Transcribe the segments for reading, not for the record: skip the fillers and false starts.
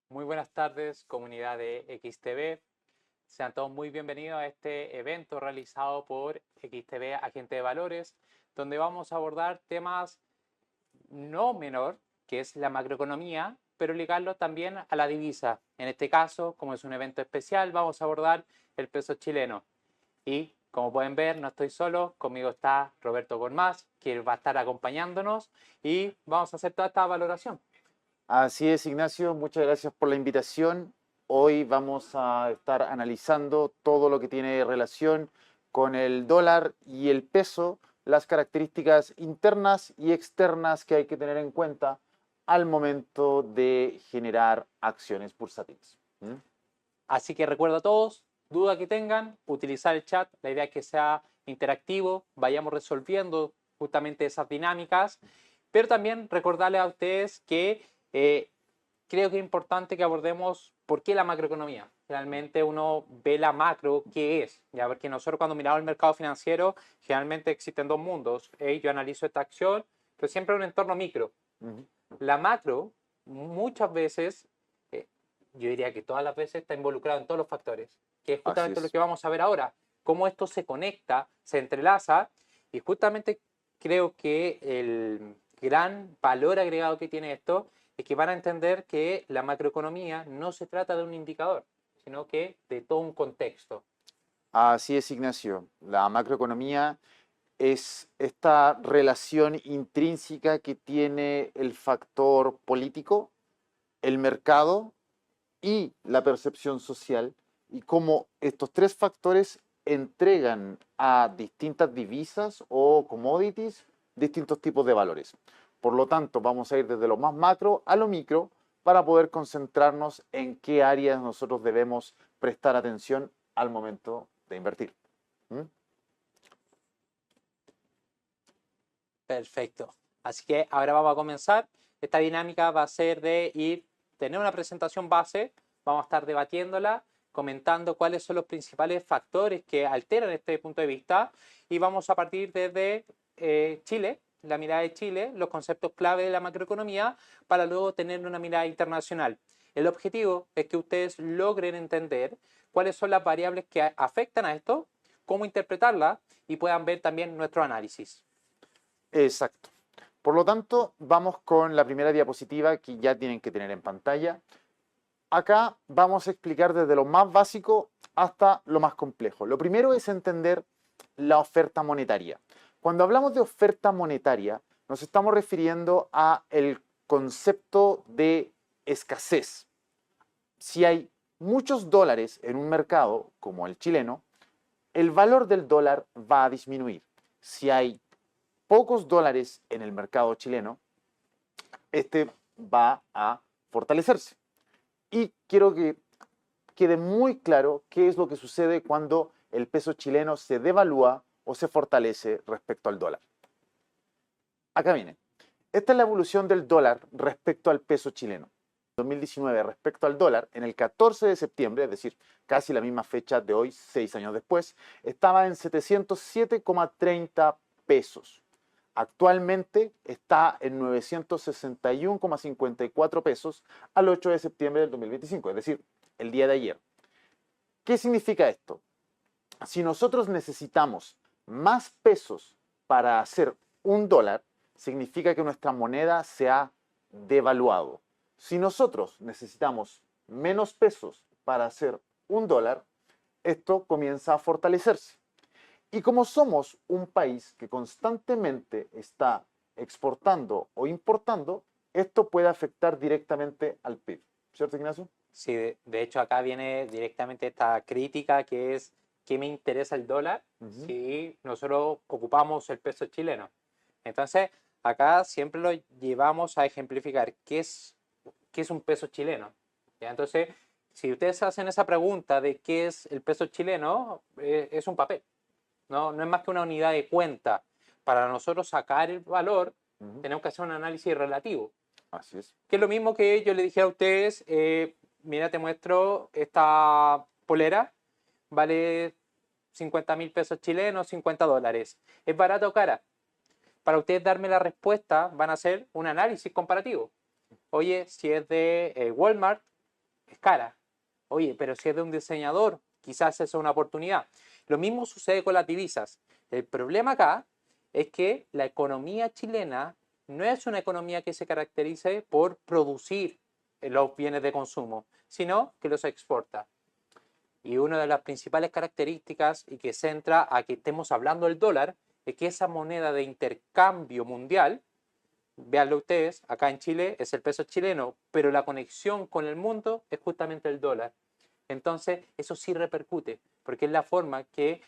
Muy buenas tardes, comunidad de XTV. Sean todos muy bienvenidos a este evento realizado por XTV Agente de Valores, donde vamos a abordar temas no menor, que es la macroeconomía, pero ligarlo también a la divisa. En este caso, como es un evento especial, vamos a abordar el peso chileno. Y como pueden ver, no estoy solo, conmigo está Roberto Gormaz, que va a estar acompañándonos y vamos a hacer toda esta valoración. Así es, Ignacio, muchas gracias por la invitación. Hoy vamos a estar analizando todo lo que tiene relación con el dólar y el peso, las características internas y externas que hay que tener en cuenta al momento de generar acciones bursátiles. ¿Mm? Así que recuerdo a todos, duda que tengan, utilizar el chat. La idea es que sea interactivo, vayamos resolviendo justamente esas dinámicas, pero también recordarles a ustedes que creo que es importante que abordemos por qué la macroeconomía. Realmente uno ve la macro, ¿qué es? Ya, porque nosotros cuando miramos el mercado financiero, generalmente existen dos mundos. Yo analizo esta acción, pero siempre en un entorno micro. Ujú. La macro, muchas veces, eh, yo diría que todas las veces está involucrado en todos los factores, que es Así justamente lo es. que vamos a ver ahora, cómo esto se conecta, se entrelaza, y justamente creo que el gran valor agregado que tiene esto es que van a entender que la macroeconomía no se trata de un indicador, sino que de todo un contexto. Así es, Ignacio. La macroeconomía es esta relación intrínseca que tiene el factor político, el mercado y la percepción social, y cómo estos tres factores entregan a distintas divisas o commodities distintos tipos de valores. Por lo tanto, vamos a ir desde lo más macro a lo micro para poder concentrarnos en qué áreas nosotros debemos prestar atención al momento de invertir. ¿Mm? Perfecto. Así que ahora vamos a comenzar. Esta dinámica va a ser tener una presentación base, vamos a estar debatiéndola, comentando cuáles son los principales factores que alteran este punto de vista y vamos a partir desde Chile, la mirada de Chile, los conceptos clave de la macroeconomía, para luego tener una mirada internacional. El objetivo es que ustedes logren entender cuáles son las variables que afectan a esto, cómo interpretarlas y puedan ver también nuestro análisis. Exacto. Por lo tanto, vamos con la primera diapositiva que ya tienen que tener en pantalla. Acá vamos a explicar desde lo más básico hasta lo más complejo. Lo primero es entender la oferta monetaria. Cuando hablamos de oferta monetaria, nos estamos refiriendo a el concepto de escasez. Si hay muchos dólares en un mercado como el chileno, el valor del dólar va a disminuir. Si hay pocos dólares en el mercado chileno, este va a fortalecerse. Y quiero que quede muy claro qué es lo que sucede cuando el peso chileno se devalúa o se fortalece respecto al dólar. Acá viene. Esta es la evolución del dólar respecto al peso chileno. 2019 respecto al dólar, en el 14 de septiembre, es decir, casi la misma fecha de hoy, 6 años después, estaba en 707,30 pesos. Actualmente está en 961,54 pesos al 8 de septiembre del 2025, es decir, el día de ayer. ¿Qué significa esto? Si nosotros necesitamos más pesos para hacer un dólar, significa que nuestra moneda se ha devaluado. Si nosotros necesitamos menos pesos para hacer un dólar, esto comienza a fortalecerse. Y como somos un país que constantemente está exportando o importando, esto puede afectar directamente al PIB. ¿Cierto, Ignacio? Sí, de hecho acá viene directamente esta crítica que es ¿qué me interesa el dólar Ujú. si nosotros ocupamos el peso chileno? Entonces, acá siempre lo llevamos a ejemplificar qué es un peso chileno. ¿Ya? Entonces, si ustedes hacen esa pregunta de qué es el peso chileno, es un papel, ¿no? No es más que una unidad de cuenta. Para nosotros sacar el valor, Ujú. tenemos que hacer un análisis relativo. Así es. Que es lo mismo que yo le dije a ustedes, mira, te muestro esta polera, vale 50.000 pesos chilenos, 50 dólares. ¿Es barata o cara? Para ustedes darme la respuesta, van a hacer un análisis comparativo. Oye, si es de Walmart, es cara. Oye, pero si es de un diseñador, quizás esa es una oportunidad. Lo mismo sucede con las divisas. El problema acá es que la economía chilena no es una economía que se caracterice por producir los bienes de consumo, sino que los exporta. Y una de las principales características y que centra a que estemos hablando del dólar es que esa moneda de intercambio mundial, véanlo ustedes, acá en Chile es el peso chileno, pero la conexión con el mundo es justamente el dólar. Entonces, eso sí repercute, porque es la forma que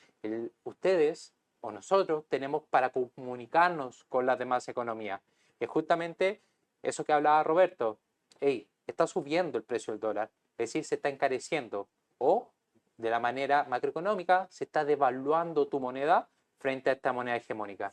ustedes o nosotros tenemos para comunicarnos con las demás economías. Es justamente eso que hablaba Roberto. Hey, está subiendo el precio del dólar, es decir, se está encareciendo. O, de la manera macroeconómica, se está devaluando tu moneda frente a esta moneda hegemónica.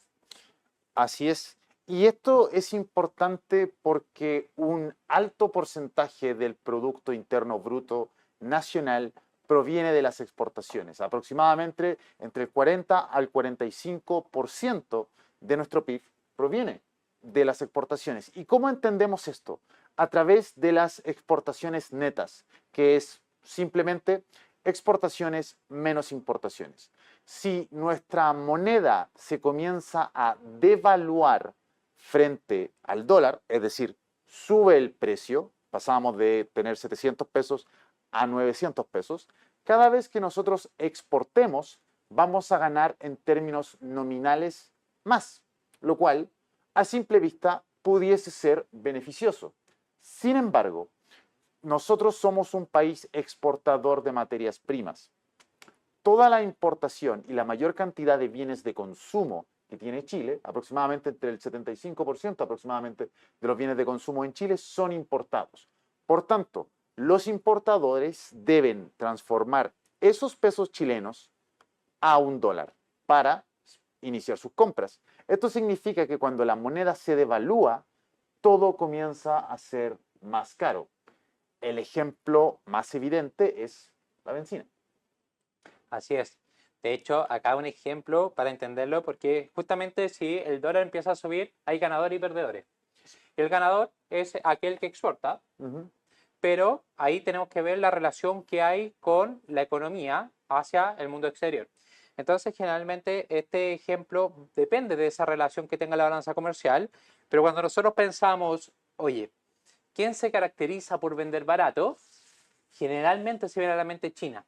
Así es. Y esto es importante porque un alto porcentaje del Producto Interno Bruto nacional proviene de las exportaciones. Aproximadamente entre el 40 al 45% de nuestro PIB proviene de las exportaciones. ¿Y cómo entendemos esto? A través de las exportaciones netas, que es simplemente exportaciones menos importaciones. Si nuestra moneda se comienza a devaluar frente al dólar, es decir, sube el precio, pasamos de tener 700 pesos a 900 pesos, cada vez que nosotros exportemos, vamos a ganar en términos nominales más, lo cual a simple vista pudiese ser beneficioso. Sin embargo, nosotros somos un país exportador de materias primas. Toda la importación y la mayor cantidad de bienes de consumo que tiene Chile, aproximadamente entre el 75% aproximadamente de los bienes de consumo en Chile son importados. Por tanto, los importadores deben transformar esos pesos chilenos a un dólar para iniciar sus compras. Esto significa que cuando la moneda se devalúa, todo comienza a ser más caro. El ejemplo más evidente es la benzina. Así es. De hecho, acá un ejemplo para entenderlo, porque justamente si el dólar empieza a subir, hay ganadores y perdedores. El ganador es aquel que exporta, pero ahí tenemos que ver la relación que hay con la economía hacia el mundo exterior. Entonces, generalmente este ejemplo depende de esa relación que tenga la balanza comercial, pero cuando nosotros pensamos, oye, ¿quién se caracteriza por vender barato? Generalmente se viene a la mente China.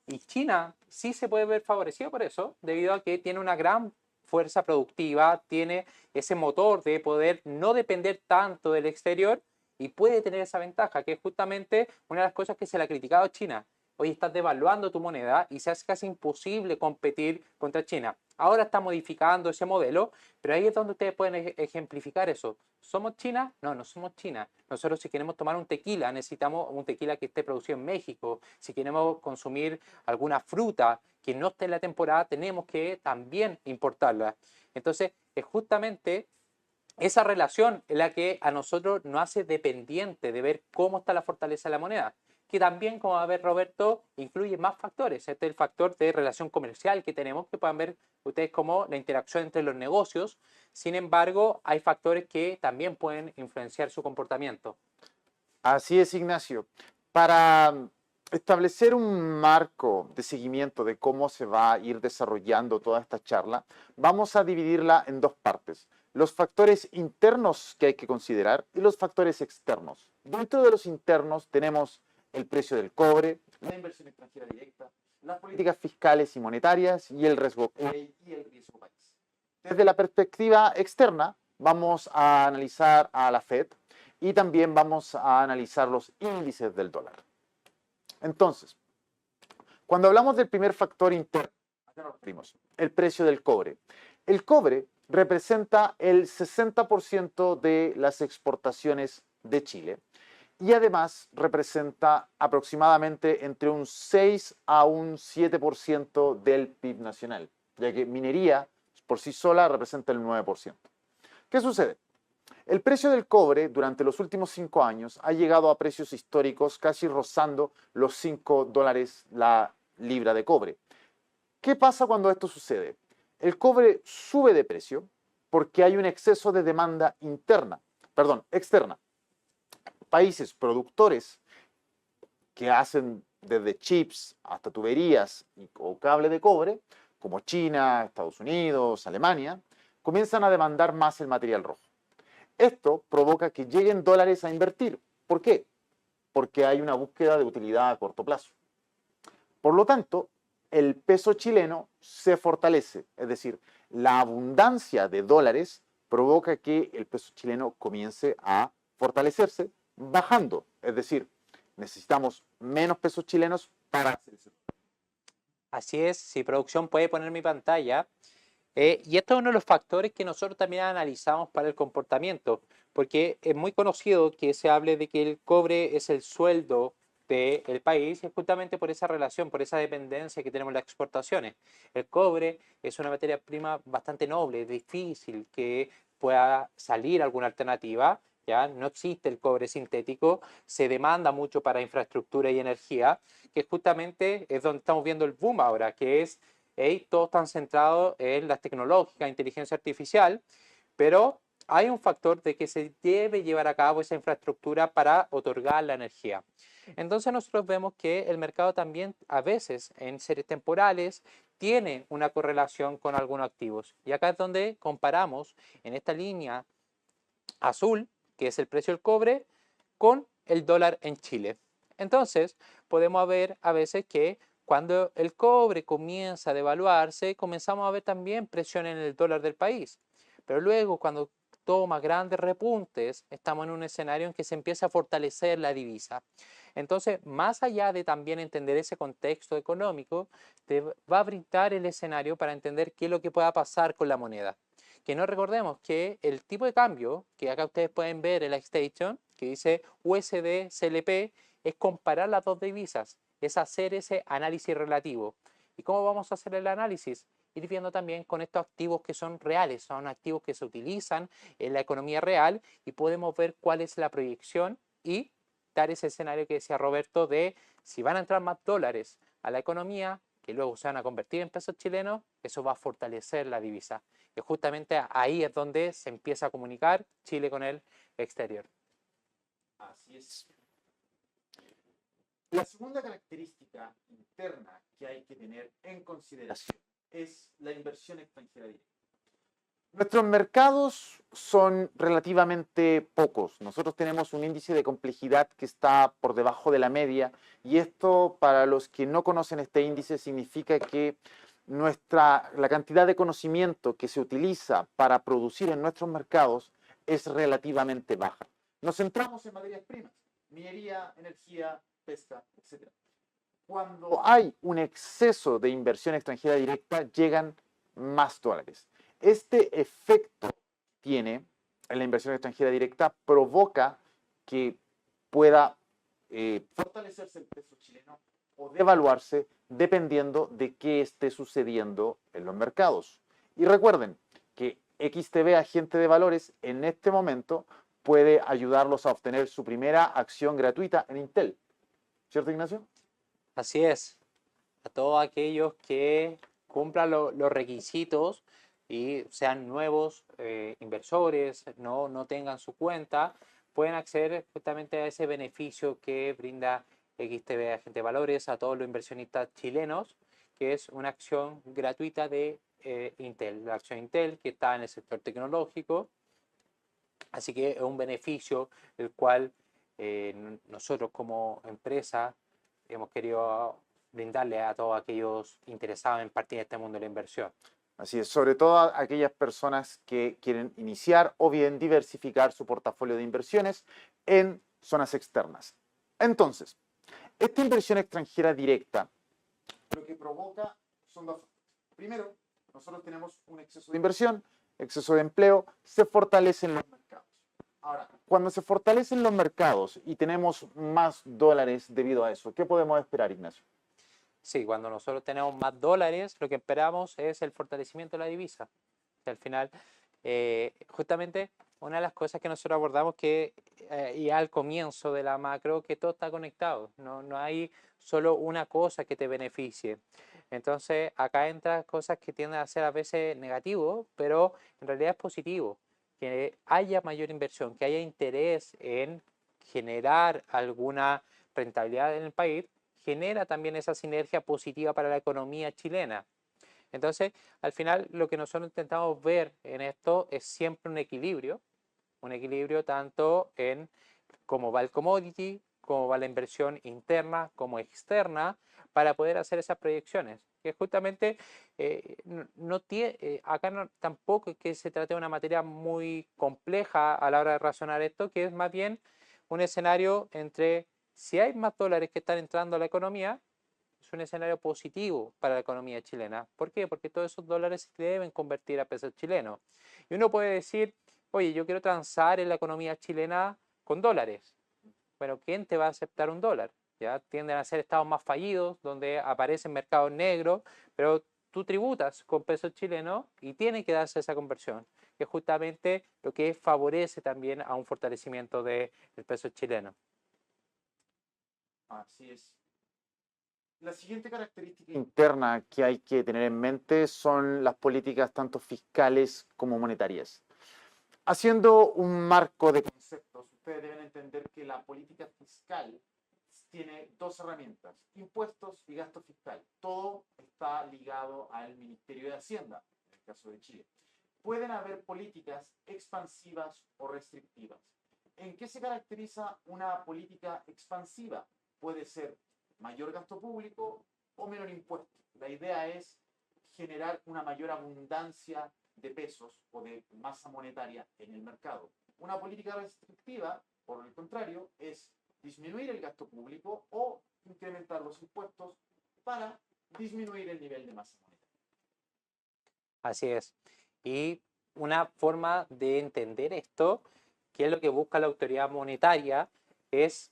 Y China sí se puede ver favorecido por eso, debido a que tiene una gran fuerza productiva, tiene ese motor de poder no depender tanto del exterior y puede tener esa ventaja, que es justamente una de las cosas que se le ha criticado a China. Hoy estás devaluando tu moneda y se hace casi imposible competir contra China. Ahora está modificando ese modelo, pero ahí es donde ustedes pueden ejemplificar eso. ¿Somos China? No, no somos China. Nosotros si queremos tomar un tequila, necesitamos un tequila que esté producido en México. Si queremos consumir alguna fruta que no esté en la temporada, tenemos que también importarla. Entonces, es justamente esa relación es la que a nosotros nos hace dependiente de ver cómo está la fortaleza de la moneda, que también, como va a ver Roberto, incluye más factores. Este es el factor de relación comercial que tenemos, que puedan ver ustedes como la interacción entre los negocios. Sin embargo, hay factores que también pueden influenciar su comportamiento. Así es, Ignacio. Para establecer un marco de seguimiento de cómo se va a ir desarrollando toda esta charla, vamos a dividirla en dos partes. Los factores internos que hay que considerar y los factores externos. Dentro de los internos tenemos el precio del cobre, la inversión extranjera directa, las políticas fiscales y monetarias y el riesgo país. Desde la perspectiva externa, vamos a analizar a la Fed y también vamos a analizar los índices del dólar. Entonces, cuando hablamos del primer factor interno, el precio del cobre. El cobre representa el 60% de las exportaciones de Chile y además representa aproximadamente entre un 6 a un 7% del PIB nacional, ya que minería por sí sola representa el 9%. ¿Qué sucede? El precio del cobre durante los últimos 5 años ha llegado a precios históricos casi rozando los $5 la libra de cobre. ¿Qué pasa cuando esto sucede? El cobre sube de precio porque hay un exceso de demanda externa. Países productores que hacen desde chips hasta tuberías o cable de cobre, como China, Estados Unidos, Alemania, comienzan a demandar más el material rojo. Esto provoca que lleguen dólares a invertir. ¿Por qué? Porque hay una búsqueda de utilidad a corto plazo. Por lo tanto, el peso chileno se fortalece, es decir, la abundancia de dólares provoca que el peso chileno comience a fortalecerse bajando, es decir, necesitamos menos pesos chilenos para hacer eso. Así es, si producción puede poner mi pantalla. Y esto es uno de los factores que nosotros también analizamos para el comportamiento, porque es muy conocido que se hable de que el cobre es el sueldo del país, y es justamente por esa relación, por esa dependencia que tenemos en las exportaciones. El cobre es una materia prima bastante noble, difícil que pueda salir alguna alternativa. ¿Ya? No existe el cobre sintético, se demanda mucho para infraestructura y energía, que justamente es donde estamos viendo el boom ahora, que es todos están centrados en las tecnológicas, inteligencia artificial, pero hay un factor de que se debe llevar a cabo esa infraestructura para otorgar la energía. Entonces nosotros vemos que el mercado también a veces en series temporales tiene una correlación con algunos activos. Y acá es donde comparamos en esta línea azul, que es el precio del cobre, con el dólar en Chile. Entonces, podemos ver a veces que cuando el cobre comienza a devaluarse, comenzamos a ver también presión en el dólar del país. Pero luego, cuando toma grandes repuntes, estamos en un escenario en que se empieza a fortalecer la divisa. Entonces, más allá de también entender ese contexto económico, te va a brindar el escenario para entender qué es lo que pueda pasar con la moneda. Que no recordemos que el tipo de cambio, que acá ustedes pueden ver en la Station, que dice USD CLP, es comparar las dos divisas, es hacer ese análisis relativo. ¿Y cómo vamos a hacer el análisis? Ir viendo también con estos activos que son reales, son activos que se utilizan en la economía real y podemos ver cuál es la proyección y dar ese escenario que decía Roberto de si van a entrar más dólares a la economía, que luego se van a convertir en pesos chilenos, eso va a fortalecer la divisa. Y justamente ahí es donde se empieza a comunicar Chile con el exterior. Así es. La segunda característica interna que hay que tener en consideración es la inversión extranjera directa. Nuestros mercados son relativamente pocos. Nosotros tenemos un índice de complejidad que está por debajo de la media y esto, para los que no conocen este índice, significa que la cantidad de conocimiento que se utiliza para producir en nuestros mercados es relativamente baja. Nos centramos en materias primas, minería, energía, pesca, etc. Cuando hay un exceso de inversión extranjera directa, llegan más dólares. Este efecto tiene en la inversión extranjera directa provoca que pueda fortalecerse el peso chileno o devaluarse dependiendo de qué esté sucediendo en los mercados. Y recuerden que XTB, agente de valores, en este momento puede ayudarlos a obtener su primera acción gratuita en Intel. ¿Cierto, Ignacio? Así es. A todos aquellos que cumplan los requisitos y sean nuevos inversores, no tengan su cuenta, pueden acceder justamente a ese beneficio que brinda XTB Agente de Valores a todos los inversionistas chilenos, que es una acción gratuita de Intel, la acción Intel que está en el sector tecnológico. Así que es un beneficio el cual nosotros como empresa hemos querido brindarle a todos aquellos interesados en partir de este mundo de la inversión. Así es, sobre todo a aquellas personas que quieren iniciar o bien diversificar su portafolio de inversiones en zonas externas. Entonces, esta inversión extranjera directa lo que provoca son dos factores. Primero, nosotros tenemos un exceso de inversión, exceso de empleo, se fortalecen los mercados. Ahora, cuando se fortalecen los mercados y tenemos más dólares debido a eso, ¿qué podemos esperar, Ignacio? Sí, cuando nosotros tenemos más dólares, lo que esperamos es el fortalecimiento de la divisa. O sea, al final, justamente una de las cosas que nosotros abordamos que, y al comienzo de la macro, que todo está conectado. No hay solo una cosa que te beneficie. Entonces, acá entran cosas que tienden a ser a veces negativos, pero en realidad es positivo. Que haya mayor inversión, que haya interés en generar alguna rentabilidad en el país, genera también esa sinergia positiva para la economía chilena. Entonces, al final, lo que nosotros intentamos ver en esto es siempre un equilibrio tanto en cómo va el commodity, cómo va la inversión interna como externa, para poder hacer esas proyecciones. Que justamente acá tampoco es que se trate de una materia muy compleja a la hora de razonar esto, que es más bien un escenario entre si hay más dólares que están entrando a la economía, es un escenario positivo para la economía chilena. ¿Por qué? Porque todos esos dólares se deben convertir a pesos chilenos. Y uno puede decir, oye, yo quiero transar en la economía chilena con dólares. Bueno, ¿quién te va a aceptar un dólar? Ya tienden a ser estados más fallidos, donde aparecen mercados negros, pero tú tributas con pesos chilenos y tiene que darse esa conversión, que es justamente lo que favorece también a un fortalecimiento del peso chileno. Así es. La siguiente característica interna que hay que tener en mente son las políticas tanto fiscales como monetarias. Haciendo un marco de conceptos, ustedes deben entender que la política fiscal tiene dos herramientas, impuestos y gasto fiscal. Todo está ligado al Ministerio de Hacienda, en el caso de Chile. Pueden haber políticas expansivas o restrictivas. ¿En qué se caracteriza una política expansiva? Puede ser mayor gasto público o menor impuesto. La idea es generar una mayor abundancia de pesos o de masa monetaria en el mercado. Una política restrictiva, por el contrario, es disminuir el gasto público o incrementar los impuestos para disminuir el nivel de masa monetaria. Así es. Y una forma de entender esto, que es lo que busca la autoridad monetaria, es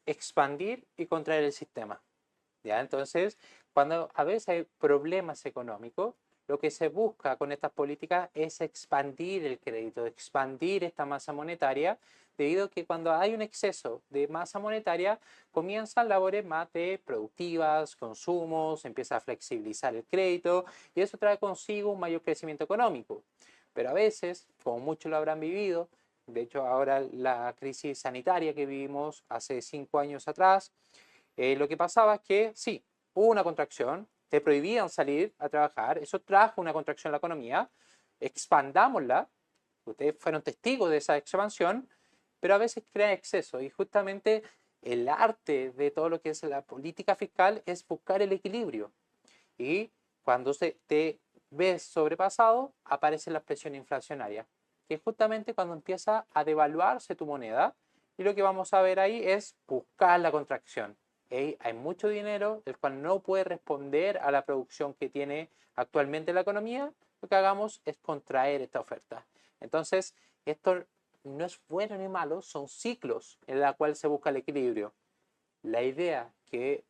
expandir y contraer el sistema. ¿Ya? Entonces, cuando a veces hay problemas económicos, lo que se busca con estas políticas es expandir el crédito, expandir esta masa monetaria, debido a que cuando hay un exceso de masa monetaria, comienzan labores más de productivas, consumos, se empieza a flexibilizar el crédito y eso trae consigo un mayor crecimiento económico. Pero a veces, como muchos lo habrán vivido, de hecho ahora la crisis sanitaria que vivimos hace 5 años atrás, lo que pasaba es que sí, hubo una contracción, te prohibían salir a trabajar, eso trajo una contracción en la economía, expandámosla, ustedes fueron testigos de esa expansión, pero a veces crea exceso y justamente el arte de todo lo que es la política fiscal es buscar el equilibrio y cuando te ves sobrepasado aparece la presión inflacionaria, que es justamente cuando empieza a devaluarse tu moneda y lo que vamos a ver ahí es buscar la contracción. Hay mucho dinero, el cual no puede responder a la producción que tiene actualmente la economía. Lo que hagamos es contraer esta oferta. Entonces, esto no es bueno ni malo, son ciclos en la cual se busca el equilibrio. La idea que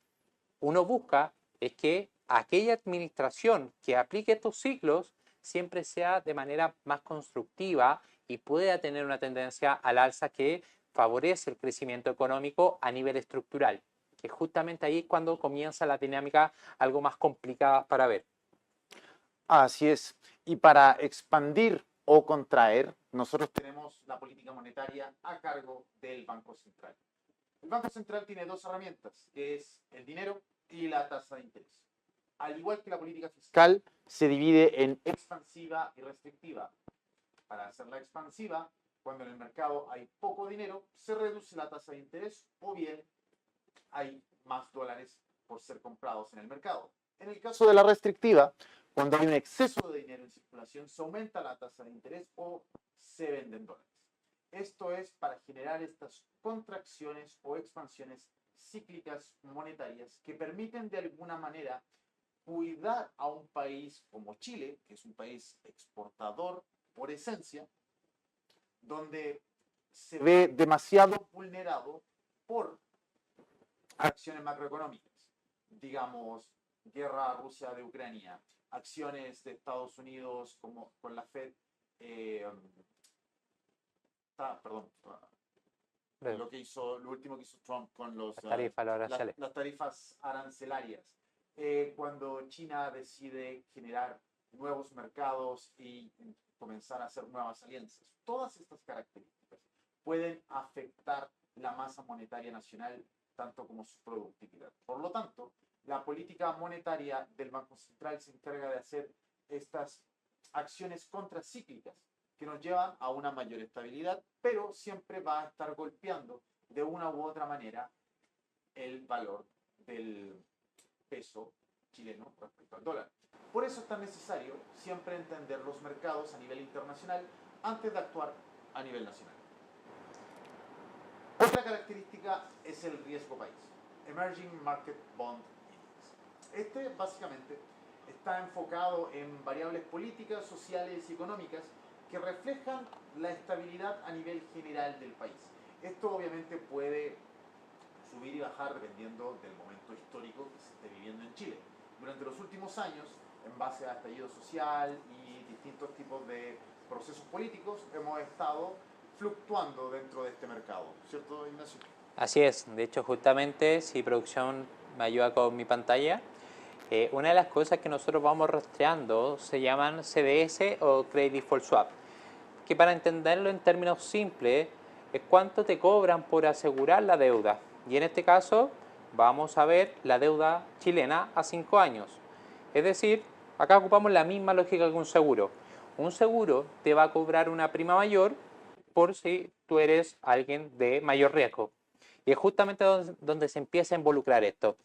uno busca es que aquella administración que aplique estos ciclos siempre sea de manera más constructiva y pueda tener una tendencia al alza que favorece el crecimiento económico a nivel estructural, que justamente ahí es cuando comienza la dinámica algo más complicada para ver. Así es. Y para expandir o contraer, nosotros tenemos la política monetaria a cargo del Banco Central. El Banco Central tiene dos herramientas, que es el dinero y la tasa de interés. Al igual que la política fiscal, se divide en expansiva y restrictiva. Para hacerla expansiva, cuando en el mercado hay poco dinero, se reduce la tasa de interés o bien hay más dólares por ser comprados en el mercado. En el caso de la restrictiva, cuando hay un exceso de dinero en circulación, se aumenta la tasa de interés o se venden dólares. Esto es para generar estas contracciones o expansiones cíclicas monetarias que permiten de alguna manera cuidar a un país como Chile, que es un país exportador por esencia, donde se ve demasiado vulnerado por acciones macroeconómicas, digamos, guerra Rusia de Ucrania, acciones de Estados Unidos como con la Fed, perdón, lo último que hizo Trump con las tarifas arancelarias, cuando China decide generar nuevos mercados y comenzar a hacer nuevas alianzas. Todas estas características pueden afectar la masa monetaria nacional tanto como su productividad. Por lo tanto, la política monetaria del Banco Central se encarga de hacer estas acciones contracíclicas que nos llevan a una mayor estabilidad, pero siempre va a estar golpeando de una u otra manera el valor del peso chileno respecto al dólar. Por eso es tan necesario siempre entender los mercados a nivel internacional antes de actuar a nivel nacional. Otra característica es el riesgo país, Emerging Market Bond Index. Este básicamente está enfocado en variables políticas, sociales y económicas que reflejan la estabilidad a nivel general del país. Esto obviamente puede subir y bajar dependiendo del momento histórico que se esté viviendo en Chile. Durante los últimos años, en base a estallido social y distintos tipos de procesos políticos, hemos estado fluctuando dentro de este mercado, ¿cierto, Ignacio? Así es, de hecho justamente, si producción me ayuda con mi pantalla, una de las cosas que nosotros vamos rastreando se llaman CDS o Credit Default Swap, que para entenderlo en términos simples es cuánto te cobran por asegurar la deuda. Y en este caso vamos a ver la deuda chilena a 5 años. Es decir, acá ocupamos la misma lógica que un seguro. Un seguro te va a cobrar una prima mayor por si tú eres alguien de mayor riesgo. Y es justamente donde se empieza a involucrar esto.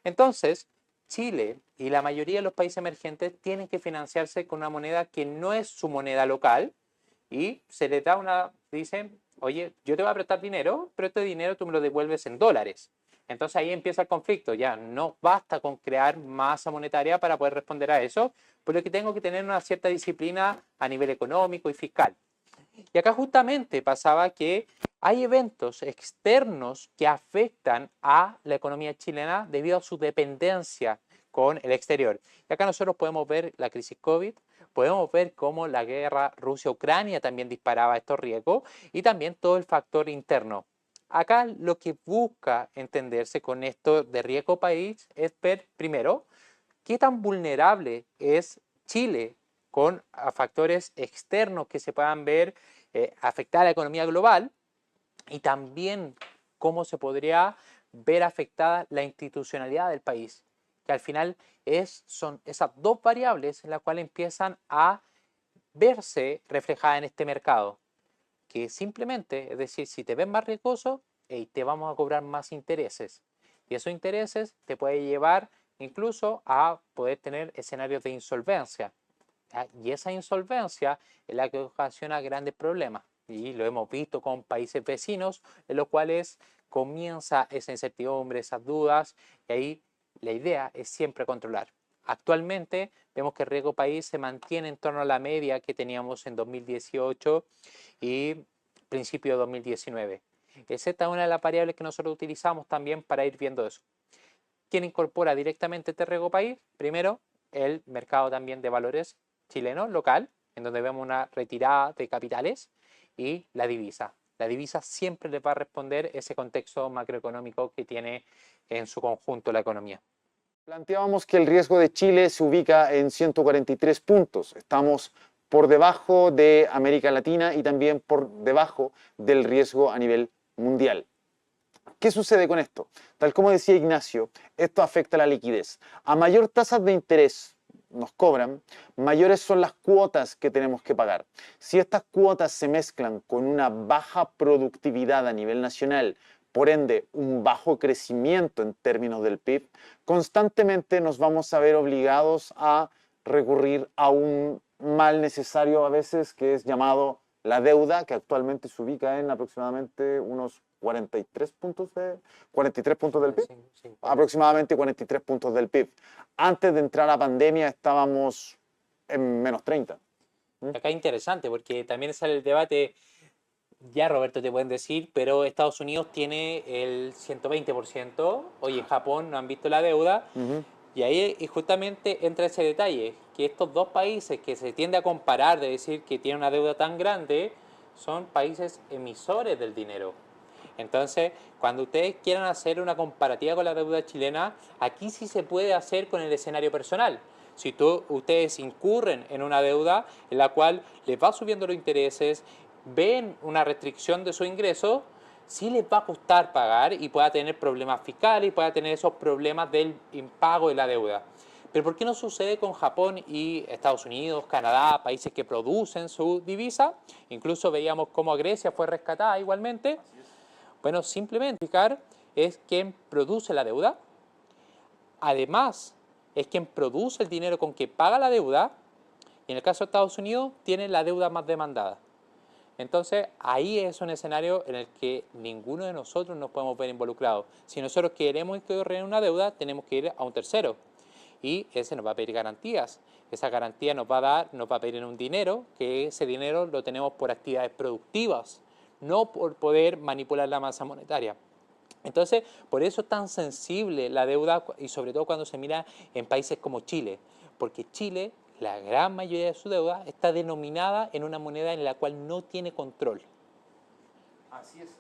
Entonces, Chile y la mayoría de los países emergentes tienen que financiarse con una moneda que no es su moneda local y se les da dicen, oye, yo te voy a prestar dinero, pero este dinero tú me lo devuelves en dólares. Entonces ahí empieza el conflicto, ya no basta con crear masa monetaria para poder responder a eso, pero que tengo que tener una cierta disciplina a nivel económico y fiscal. Y acá justamente pasaba que hay eventos externos que afectan a la economía chilena debido a su dependencia con el exterior. Y acá nosotros podemos ver la crisis COVID, podemos ver cómo la guerra Rusia-Ucrania también disparaba estos riesgos y también todo el factor interno. Acá lo que busca entenderse con esto de riesgo país es ver primero qué tan vulnerable es Chile con factores externos que se puedan ver afectar a la economía global y también cómo se podría ver afectada la institucionalidad del país, que al final son esas dos variables en las cuales empiezan a verse reflejadas en este mercado, que simplemente, es decir, si te ves más riesgoso, te vamos a cobrar más intereses, y esos intereses te pueden llevar incluso a poder tener escenarios de insolvencia. Y esa insolvencia es la que ocasiona grandes problemas. Y lo hemos visto con países vecinos, en los cuales comienza esa incertidumbre, esas dudas, y ahí la idea es siempre controlar. Actualmente vemos que el riesgo país se mantiene en torno a la media que teníamos en 2018 y principio de 2019. Esa es una de las variables que nosotros utilizamos también para ir viendo eso. ¿Quién incorpora directamente este riesgo país? Primero, el mercado también de valores chileno, local, en donde vemos una retirada de capitales, y la divisa. La divisa siempre le va a responder ese contexto macroeconómico que tiene en su conjunto la economía. Planteábamos que el riesgo de Chile se ubica en 143 puntos. Estamos por debajo de América Latina y también por debajo del riesgo a nivel mundial. ¿Qué sucede con esto? Tal como decía Ignacio, esto afecta a la liquidez. A mayor tasas de interés nos cobran, mayores son las cuotas que tenemos que pagar. Si estas cuotas se mezclan con una baja productividad a nivel nacional, por ende un bajo crecimiento en términos del PIB, constantemente nos vamos a ver obligados a recurrir a un mal necesario a veces que es llamado la deuda, que actualmente se ubica en aproximadamente unos 43 puntos del PIB, aproximadamente 43 puntos del PIB. Antes de entrar a la pandemia estábamos en menos 30. Acá es interesante porque también sale el debate, ya Roberto te pueden decir, pero Estados Unidos tiene el 120%, hoy en Japón no han visto la deuda, y ahí y justamente entra ese detalle, que estos dos países que se tiende a comparar, de decir que tienen una deuda tan grande, son países emisores del dinero. Entonces, cuando ustedes quieran hacer una comparativa con la deuda chilena, aquí sí se puede hacer con el escenario personal. Si ustedes incurren en una deuda en la cual les va subiendo los intereses, ven una restricción de su ingreso, sí les va a costar pagar y pueda tener problemas fiscales y pueda tener esos problemas del impago de la deuda. Pero ¿por qué no sucede con Japón y Estados Unidos, Canadá, países que producen su divisa? Incluso veíamos cómo Grecia fue rescatada igualmente. Bueno, simplemente es quien produce la deuda. Además, es quien produce el dinero con que paga la deuda. Y en el caso de Estados Unidos, tiene la deuda más demandada. Entonces, ahí es un escenario en el que ninguno de nosotros nos podemos ver involucrados. Si nosotros queremos incurrir en una deuda, tenemos que ir a un tercero. Y ese nos va a pedir garantías. Esa garantía nos va a pedir un dinero, que ese dinero lo tenemos por actividades productivas, no por poder manipular la masa monetaria. Entonces, por eso es tan sensible la deuda y sobre todo cuando se mira en países como Chile, porque Chile, la gran mayoría de su deuda está denominada en una moneda en la cual no tiene control. Así es.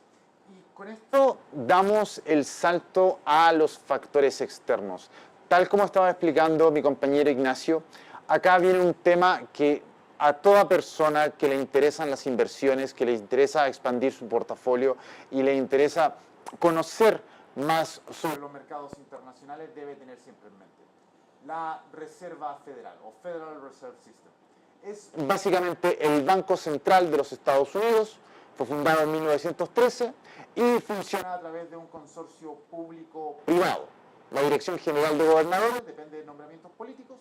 Y con esto damos el salto a los factores externos. Tal como estaba explicando mi compañero Ignacio, acá viene un tema que a toda persona que le interesan las inversiones, que le interesa expandir su portafolio y le interesa conocer más sobre los mercados internacionales debe tener siempre en mente. La Reserva Federal o Federal Reserve System es básicamente el Banco Central de los Estados Unidos. Fue fundado en 1913 y funciona a través de un consorcio público-privado. La Dirección General de Gobernadores depende de nombramientos políticos,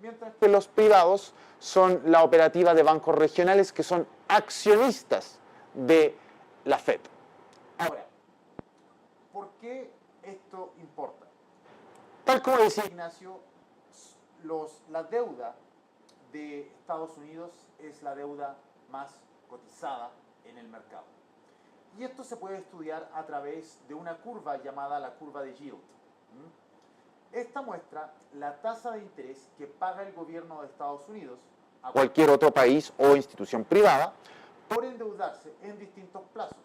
mientras que los privados son la operativa de bancos regionales que son accionistas de la Fed. Ahora, ¿por qué esto importa? Tal como decía Ignacio, la deuda de Estados Unidos es la deuda más cotizada en el mercado. Y esto se puede estudiar a través de una curva llamada la curva de yield. Esta muestra la tasa de interés que paga el gobierno de Estados Unidos a cualquier otro país o institución privada por endeudarse en distintos plazos,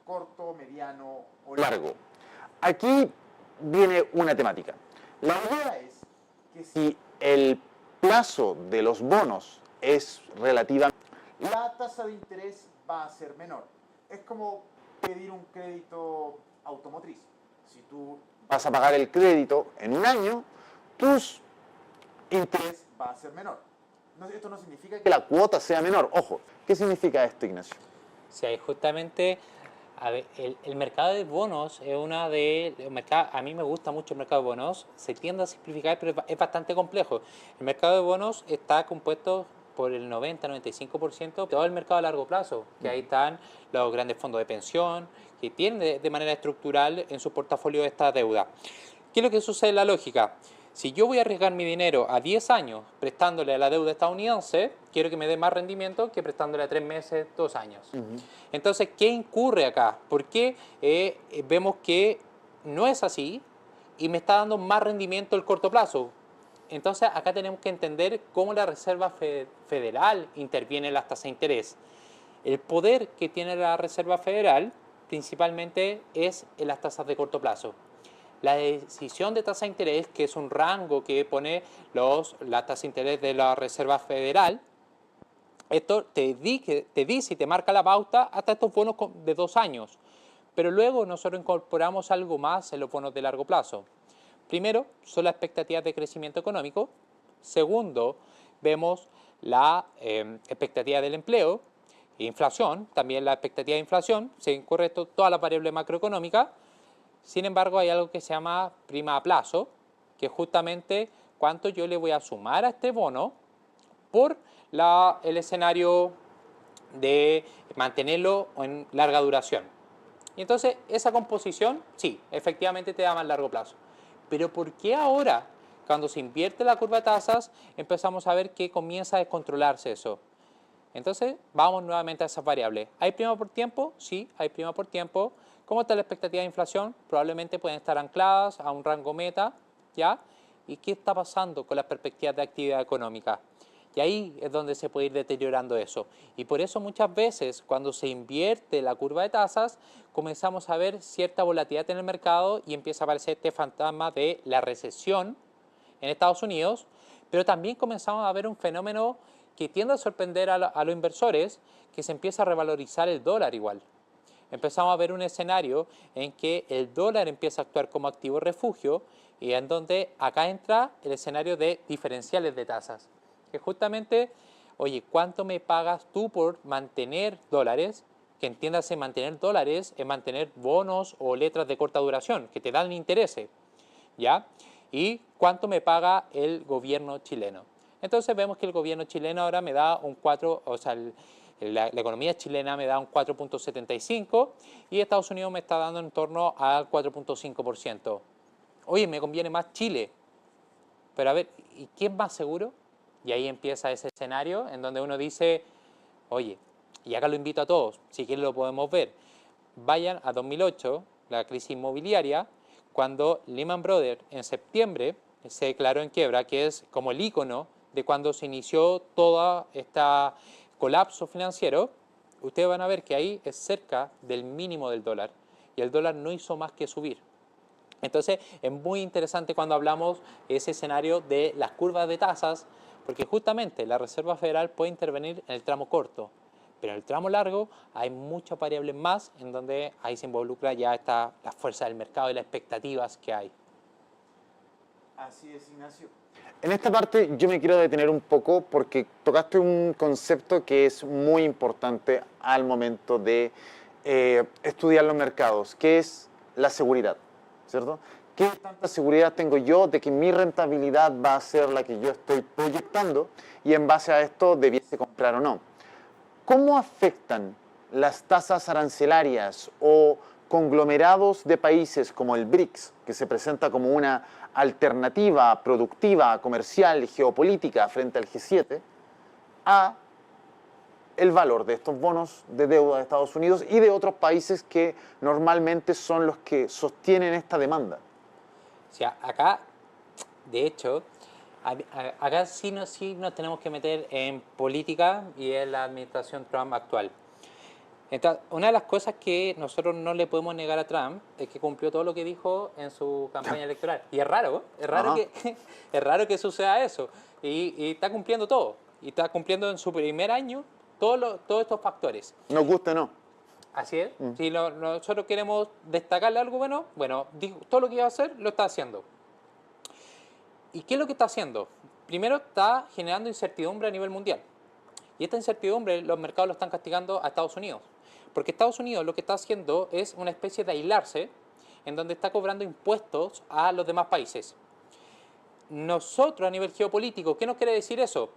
corto, mediano o largo. Aquí viene una temática. La idea es que si el plazo de los bonos es relativa, la tasa de interés va a ser menor. Es como pedir un crédito automotriz. Si tú vas a pagar el crédito en un año, tus interés va a ser menor. Esto no significa que la cuota sea menor. Ojo, ¿qué significa esto, Ignacio? Sí, justamente a ver, el mercado de bonos es a mí me gusta mucho el mercado de bonos, se tiende a simplificar, pero es bastante complejo. El mercado de bonos está compuesto por el 90-95% de todo el mercado a largo plazo, que ahí están los grandes fondos de pensión, que tienen de manera estructural en su portafolio esta deuda. ¿Qué es lo que sucede en la lógica? Si yo voy a arriesgar mi dinero a 10 años prestándole a la deuda estadounidense, quiero que me dé más rendimiento que prestándole a 3 meses, 2 años. Entonces, ¿qué incurre acá? Porque vemos que no es así y me está dando más rendimiento el corto plazo. Entonces, acá tenemos que entender cómo la Reserva Federal interviene en las tasas de interés. El poder que tiene la Reserva Federal principalmente es en las tasas de corto plazo. La decisión de tasa de interés, que es un rango que pone la tasa de interés de la Reserva Federal, esto te dice y te marca la pauta hasta estos bonos de 2 años. Pero luego nosotros incorporamos algo más en los bonos de largo plazo. Primero, son las expectativas de crecimiento económico. Segundo, vemos la expectativa del empleo, inflación, también la expectativa de inflación, se incurre toda la variable macroeconómica. Sin embargo, hay algo que se llama prima a plazo, que es justamente cuánto yo le voy a sumar a este bono por el escenario de mantenerlo en larga duración. Y entonces, esa composición, sí, efectivamente te da más largo plazo. Pero ¿por qué ahora, cuando se invierte la curva de tasas, empezamos a ver que comienza a descontrolarse eso? Entonces, vamos nuevamente a esas variables. ¿Hay prima por tiempo? Sí, hay prima por tiempo. ¿Cómo está la expectativa de inflación? Probablemente pueden estar ancladas a un rango meta, ¿ya? ¿Y qué está pasando con las perspectivas de actividad económica? Y ahí es donde se puede ir deteriorando eso. Y por eso muchas veces cuando se invierte la curva de tasas, comenzamos a ver cierta volatilidad en el mercado y empieza a aparecer este fantasma de la recesión en Estados Unidos, pero también comenzamos a ver un fenómeno que tiende a sorprender a los inversores, que se empieza a revalorizar el dólar igual. empezamos a ver un escenario en que el dólar empieza a actuar como activo refugio y en donde acá entra el escenario de diferenciales de tasas, que justamente, oye, ¿cuánto me pagas tú por mantener dólares? Que entiéndase, mantener dólares es mantener bonos o letras de corta duración, que te dan intereses, ¿ya? ¿Y cuánto me paga el gobierno chileno? Entonces vemos que el gobierno chileno ahora me da un 4, o sea, la economía chilena me da un 4,75 y Estados Unidos me está dando en torno al 4,5%. Oye, me conviene más Chile, pero a ver, ¿y quién es más seguro? Y ahí empieza ese escenario en donde uno dice, oye, y acá lo invito a todos, si quieren lo podemos ver, vayan a 2008, la crisis inmobiliaria, cuando Lehman Brothers en septiembre se declaró en quiebra, que es como el icono de cuando se inició todo este colapso financiero. Ustedes van a ver que ahí es cerca del mínimo del dólar y el dólar no hizo más que subir. Entonces es muy interesante cuando hablamos de ese escenario de las curvas de tasas, porque justamente la Reserva Federal puede intervenir en el tramo corto, pero en el tramo largo hay muchas variables más en donde ahí se involucra ya está la fuerza del mercado y las expectativas que hay. Así es, Ignacio. En esta parte yo me quiero detener un poco porque tocaste un concepto que es muy importante al momento de estudiar los mercados, que es la seguridad, ¿cierto? ¿Qué tanta seguridad tengo yo de que mi rentabilidad va a ser la que yo estoy proyectando y en base a esto debiese comprar o no? ¿Cómo afectan las tasas arancelarias o conglomerados de países como el BRICS, que se presenta como una alternativa productiva, comercial y geopolítica frente al G7, a el valor de estos bonos de deuda de Estados Unidos y de otros países que normalmente son los que sostienen esta demanda? O sea, acá, de hecho, acá sí nos tenemos que meter en política y en la administración Trump actual. Entonces, una de las cosas que nosotros no le podemos negar a Trump es que cumplió todo lo que dijo en su campaña electoral. Y es raro, ¿eh? Es raro que suceda eso. Y está cumpliendo todo. Y está cumpliendo en su primer año todos estos factores. Nos guste o no. Así es. Si nosotros queremos destacarle algo bueno, todo lo que iba a hacer lo está haciendo. ¿Y qué es lo que está haciendo? Primero, está generando incertidumbre a nivel mundial. Y esta incertidumbre los mercados lo están castigando a Estados Unidos. Porque Estados Unidos lo que está haciendo es una especie de aislarse en donde está cobrando impuestos a los demás países. Nosotros a nivel geopolítico, ¿qué nos quiere decir eso?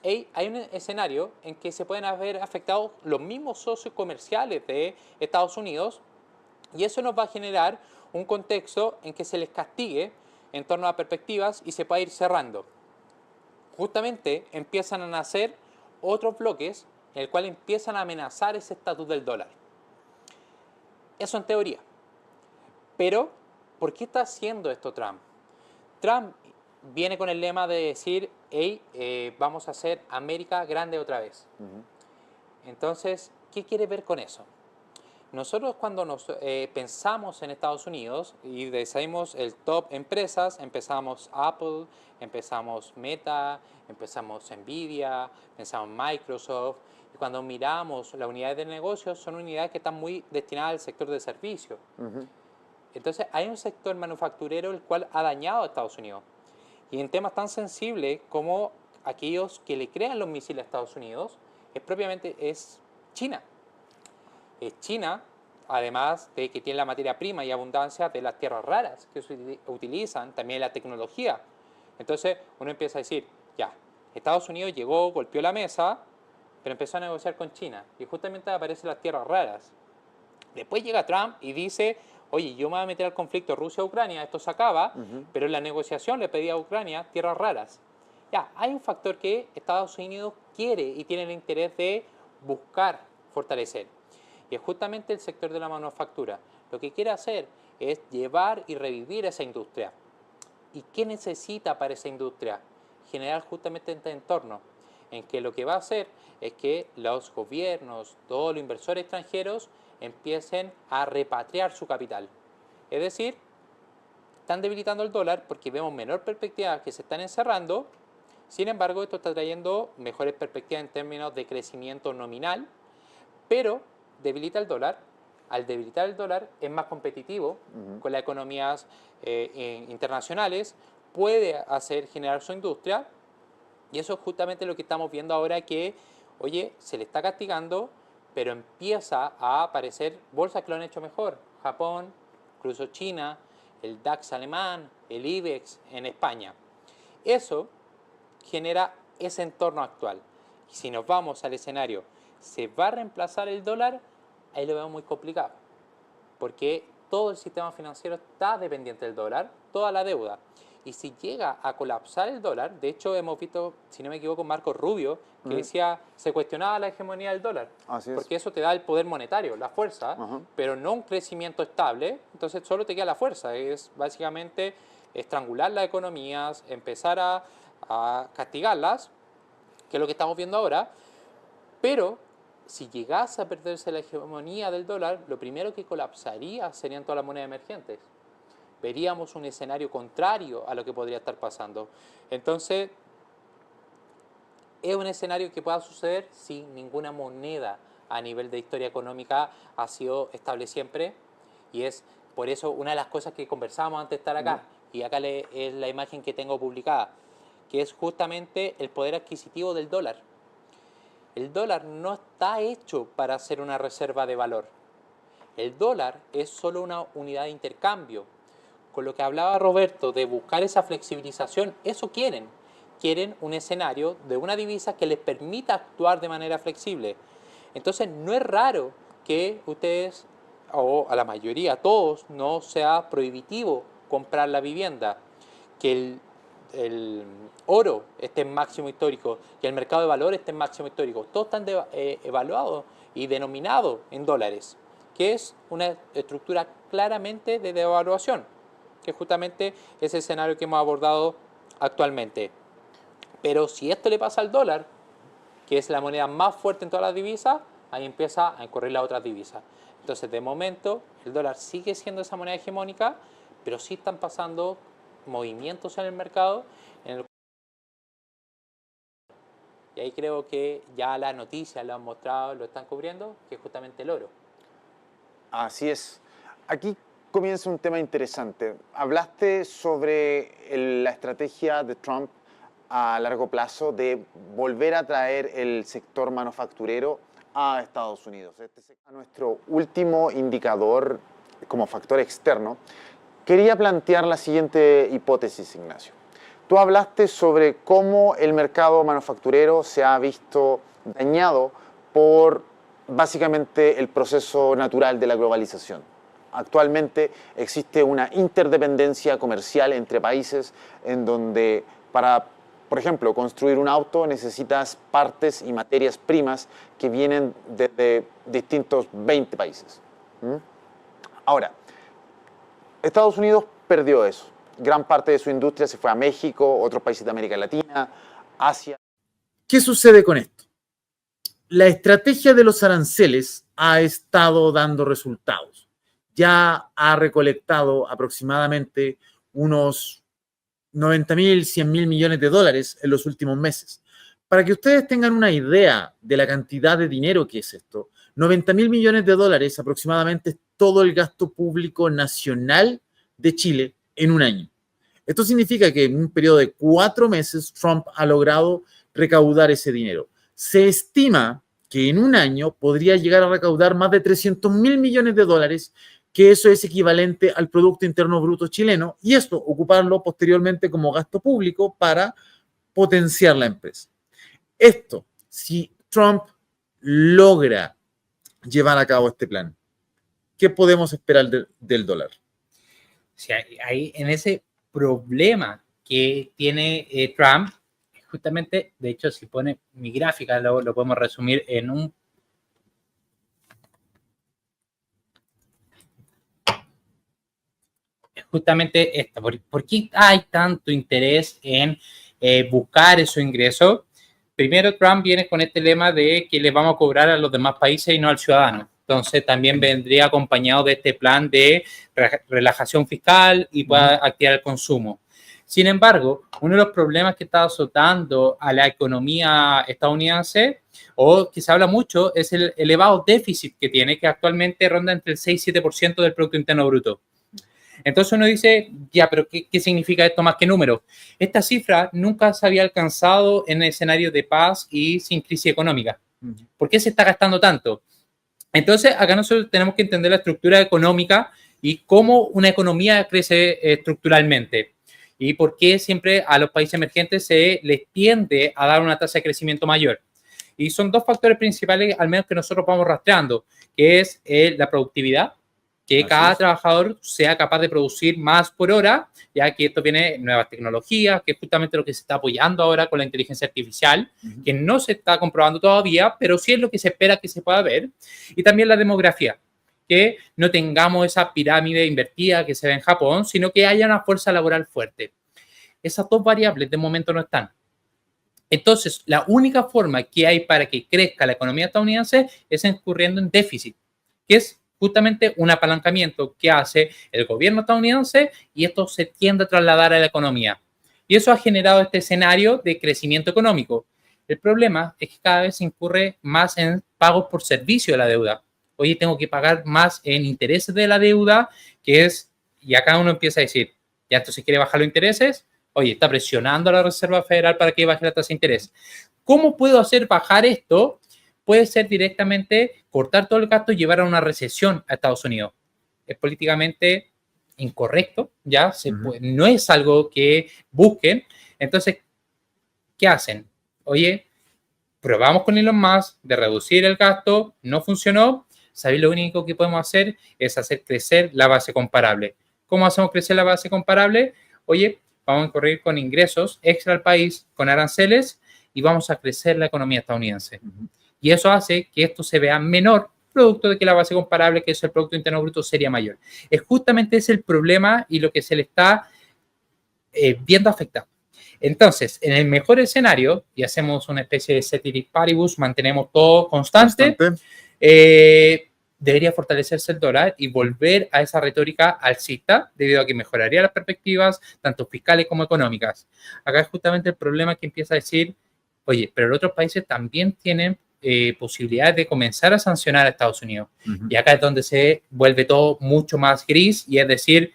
Hay un escenario en que se pueden haber afectado los mismos socios comerciales de Estados Unidos y eso nos va a generar un contexto en que se les castigue en torno a perspectivas y se puede ir cerrando. Justamente empiezan a nacer otros bloques en el cual empiezan a amenazar ese estatus del dólar. Eso en teoría. Pero, ¿por qué está haciendo esto Trump? Trump viene con el lema de decir, hey, vamos a hacer América grande otra vez. Entonces, ¿qué quiere ver con eso? Nosotros cuando pensamos en Estados Unidos y decidimos el top empresas, empezamos Apple, empezamos Meta, empezamos Nvidia, empezamos Microsoft. Y cuando miramos las unidades de negocio, son unidades que están muy destinadas al sector de servicio. Entonces hay un sector manufacturero el cual ha dañado a Estados Unidos. Y en temas tan sensibles como aquellos que le crean los misiles a Estados Unidos, es China. Es China, además de que tiene la materia prima y abundancia de las tierras raras que se utilizan, también la tecnología. Entonces uno empieza a decir, ya, Estados Unidos llegó, golpeó la mesa, pero empezó a negociar con China y justamente aparecen las tierras raras. Después llega Trump y dice, oye, yo me voy a meter al conflicto Rusia-Ucrania, esto se acaba, pero en la negociación le pedí a Ucrania tierras raras. Ya, hay un factor que Estados Unidos quiere y tiene el interés de buscar fortalecer. Y es justamente el sector de la manufactura. Lo que quiere hacer es llevar y revivir esa industria. ¿Y qué necesita para esa industria? Generar justamente este entorno en que lo que va a hacer es que los gobiernos, todos los inversores extranjeros empiecen a repatriar su capital. Es decir, están debilitando el dólar porque vemos menor perspectiva que se están encerrando. Sin embargo, esto está trayendo mejores perspectivas en términos de crecimiento nominal, pero debilita el dólar, al debilitar el dólar, es más competitivo con las economías internacionales, puede generar su industria, y eso es justamente lo que estamos viendo ahora, que, oye, se le está castigando, pero empieza a aparecer bolsas que lo han hecho mejor. Japón, incluso China, el DAX alemán, el IBEX en España. Eso genera ese entorno actual. Y si nos vamos al escenario, ¿se va a reemplazar el dólar? Ahí lo veo muy complicado, porque todo el sistema financiero está dependiente del dólar, toda la deuda. Y si llega a colapsar el dólar, de hecho hemos visto, si no me equivoco, Marco Rubio, que decía, se cuestionaba la hegemonía del dólar, porque eso te da el poder monetario, la fuerza, pero no un crecimiento estable, entonces solo te queda la fuerza, es básicamente estrangular las economías, empezar a castigarlas, que es lo que estamos viendo ahora, pero si llegase a perderse la hegemonía del dólar, lo primero que colapsaría serían todas las monedas emergentes. Veríamos un escenario contrario a lo que podría estar pasando. Entonces, es un escenario que pueda suceder si ninguna moneda a nivel de historia económica ha sido estable siempre, y es por eso una de las cosas que conversábamos antes de estar acá, y acá es la imagen que tengo publicada, que es justamente el poder adquisitivo del dólar. El dólar no está hecho para ser una reserva de valor. El dólar es solo una unidad de intercambio. Con lo que hablaba Roberto de buscar esa flexibilización, eso quieren. Quieren un escenario de una divisa que les permita actuar de manera flexible. Entonces no es raro que ustedes, o a la mayoría, a todos, no sea prohibitivo comprar la vivienda, que el oro esté en máximo histórico, que el mercado de valores esté en máximo histórico. Todos están evaluados y denominados en dólares, que es una estructura claramente de devaluación, que justamente es el escenario que hemos abordado actualmente. Pero si esto le pasa al dólar, que es la moneda más fuerte en todas las divisas, ahí empieza a correr las otras divisas. Entonces, de momento, el dólar sigue siendo esa moneda hegemónica, pero sí están pasando movimientos en el mercado. Y ahí creo que ya las noticias lo han mostrado, lo están cubriendo, que es justamente el oro. Así es. Aquí comienza un tema interesante. Hablaste sobre la estrategia de Trump a largo plazo de volver a traer el sector manufacturero a Estados Unidos. A nuestro último indicador como factor externo, quería plantear la siguiente hipótesis, Ignacio. Tú hablaste sobre cómo el mercado manufacturero se ha visto dañado por básicamente el proceso natural de la globalización. Actualmente existe una interdependencia comercial entre países en donde para, por ejemplo, construir un auto necesitas partes y materias primas que vienen de distintos 20 países. Ahora, Estados Unidos perdió eso. Gran parte de su industria se fue a México, otros países de América Latina, Asia. ¿Qué sucede con esto? La estrategia de los aranceles ha estado dando resultados. Ya ha recolectado aproximadamente unos 90.000, 100.000 millones de dólares en los últimos meses. Para que ustedes tengan una idea de la cantidad de dinero que es esto, 90.000 millones de dólares aproximadamente es todo el gasto público nacional de Chile en un año. Esto significa que en un periodo de 4 meses Trump ha logrado recaudar ese dinero. Se estima que en un año podría llegar a recaudar más de 300.000 millones de dólares, que eso es equivalente al Producto Interno Bruto chileno, y esto ocuparlo posteriormente como gasto público para potenciar la empresa. Esto, si Trump logra llevar a cabo este plan, ¿qué podemos esperar del dólar? O sea, ahí en ese problema que tiene Trump, justamente, de hecho, si pone mi gráfica, lo podemos resumir en un... Justamente esta. ¿Por qué hay tanto interés en buscar esos ingresos? Primero, Trump viene con este lema de que le vamos a cobrar a los demás países y no al ciudadano. Entonces, también vendría acompañado de este plan de relajación fiscal y para activar el consumo. Sin embargo, uno de los problemas que está azotando a la economía estadounidense, o que se habla mucho, es el elevado déficit que tiene, que actualmente ronda entre el 6 y 7% del Producto Interno Bruto. Entonces uno dice, ya, pero ¿qué significa esto más que números? Esta cifra nunca se había alcanzado en escenarios de paz y sin crisis económica. ¿Por qué se está gastando tanto? Entonces, acá nosotros tenemos que entender la estructura económica y cómo una economía crece estructuralmente. Y por qué siempre a los países emergentes se les tiende a dar una tasa de crecimiento mayor. Y son dos factores principales, al menos que nosotros vamos rastreando, que es la productividad, que cada trabajador sea capaz de producir más por hora, ya que esto viene de nuevas tecnologías, que es justamente lo que se está apoyando ahora con la inteligencia artificial, que no se está comprobando todavía, pero sí es lo que se espera que se pueda ver. Y también la demografía, que no tengamos esa pirámide invertida que se ve en Japón, sino que haya una fuerza laboral fuerte. Esas dos variables de momento no están. Entonces, la única forma que hay para que crezca la economía estadounidense es incurriendo en déficit, que es justamente un apalancamiento que hace el gobierno estadounidense y esto se tiende a trasladar a la economía. Y eso ha generado este escenario de crecimiento económico. El problema es que cada vez se incurre más en pagos por servicio de la deuda. Oye, tengo que pagar más en intereses de la deuda, que es, y acá uno empieza a decir, ya entonces quiere bajar los intereses, oye, está presionando a la Reserva Federal para que baje la tasa de interés. ¿Cómo puedo hacer bajar esto? Puede ser directamente cortar todo el gasto y llevar a una recesión a Estados Unidos. Es políticamente incorrecto, ¿ya? No es algo que busquen. Entonces, ¿qué hacen? Oye, probamos con Elon Musk de reducir el gasto, no funcionó. ¿Sabéis? Lo único que podemos hacer es hacer crecer la base comparable. ¿Cómo hacemos crecer la base comparable? Oye, vamos a incurrir con ingresos extra al país, con aranceles, y vamos a crecer la economía estadounidense. Y eso hace que esto se vea menor, producto de que la base comparable, que es el Producto Interno Bruto, sería mayor. Es justamente ese el problema y lo que se le está viendo afectado. Entonces, en el mejor escenario, y hacemos una especie de ceteris paribus, mantenemos todo constante. Debería fortalecerse el dólar y volver a esa retórica alcista, debido a que mejoraría las perspectivas, tanto fiscales como económicas. Acá es justamente el problema que empieza a decir, oye, pero los otros países también tienen posibilidades de comenzar a sancionar a Estados Unidos. Y acá es donde se vuelve todo mucho más gris, y es decir,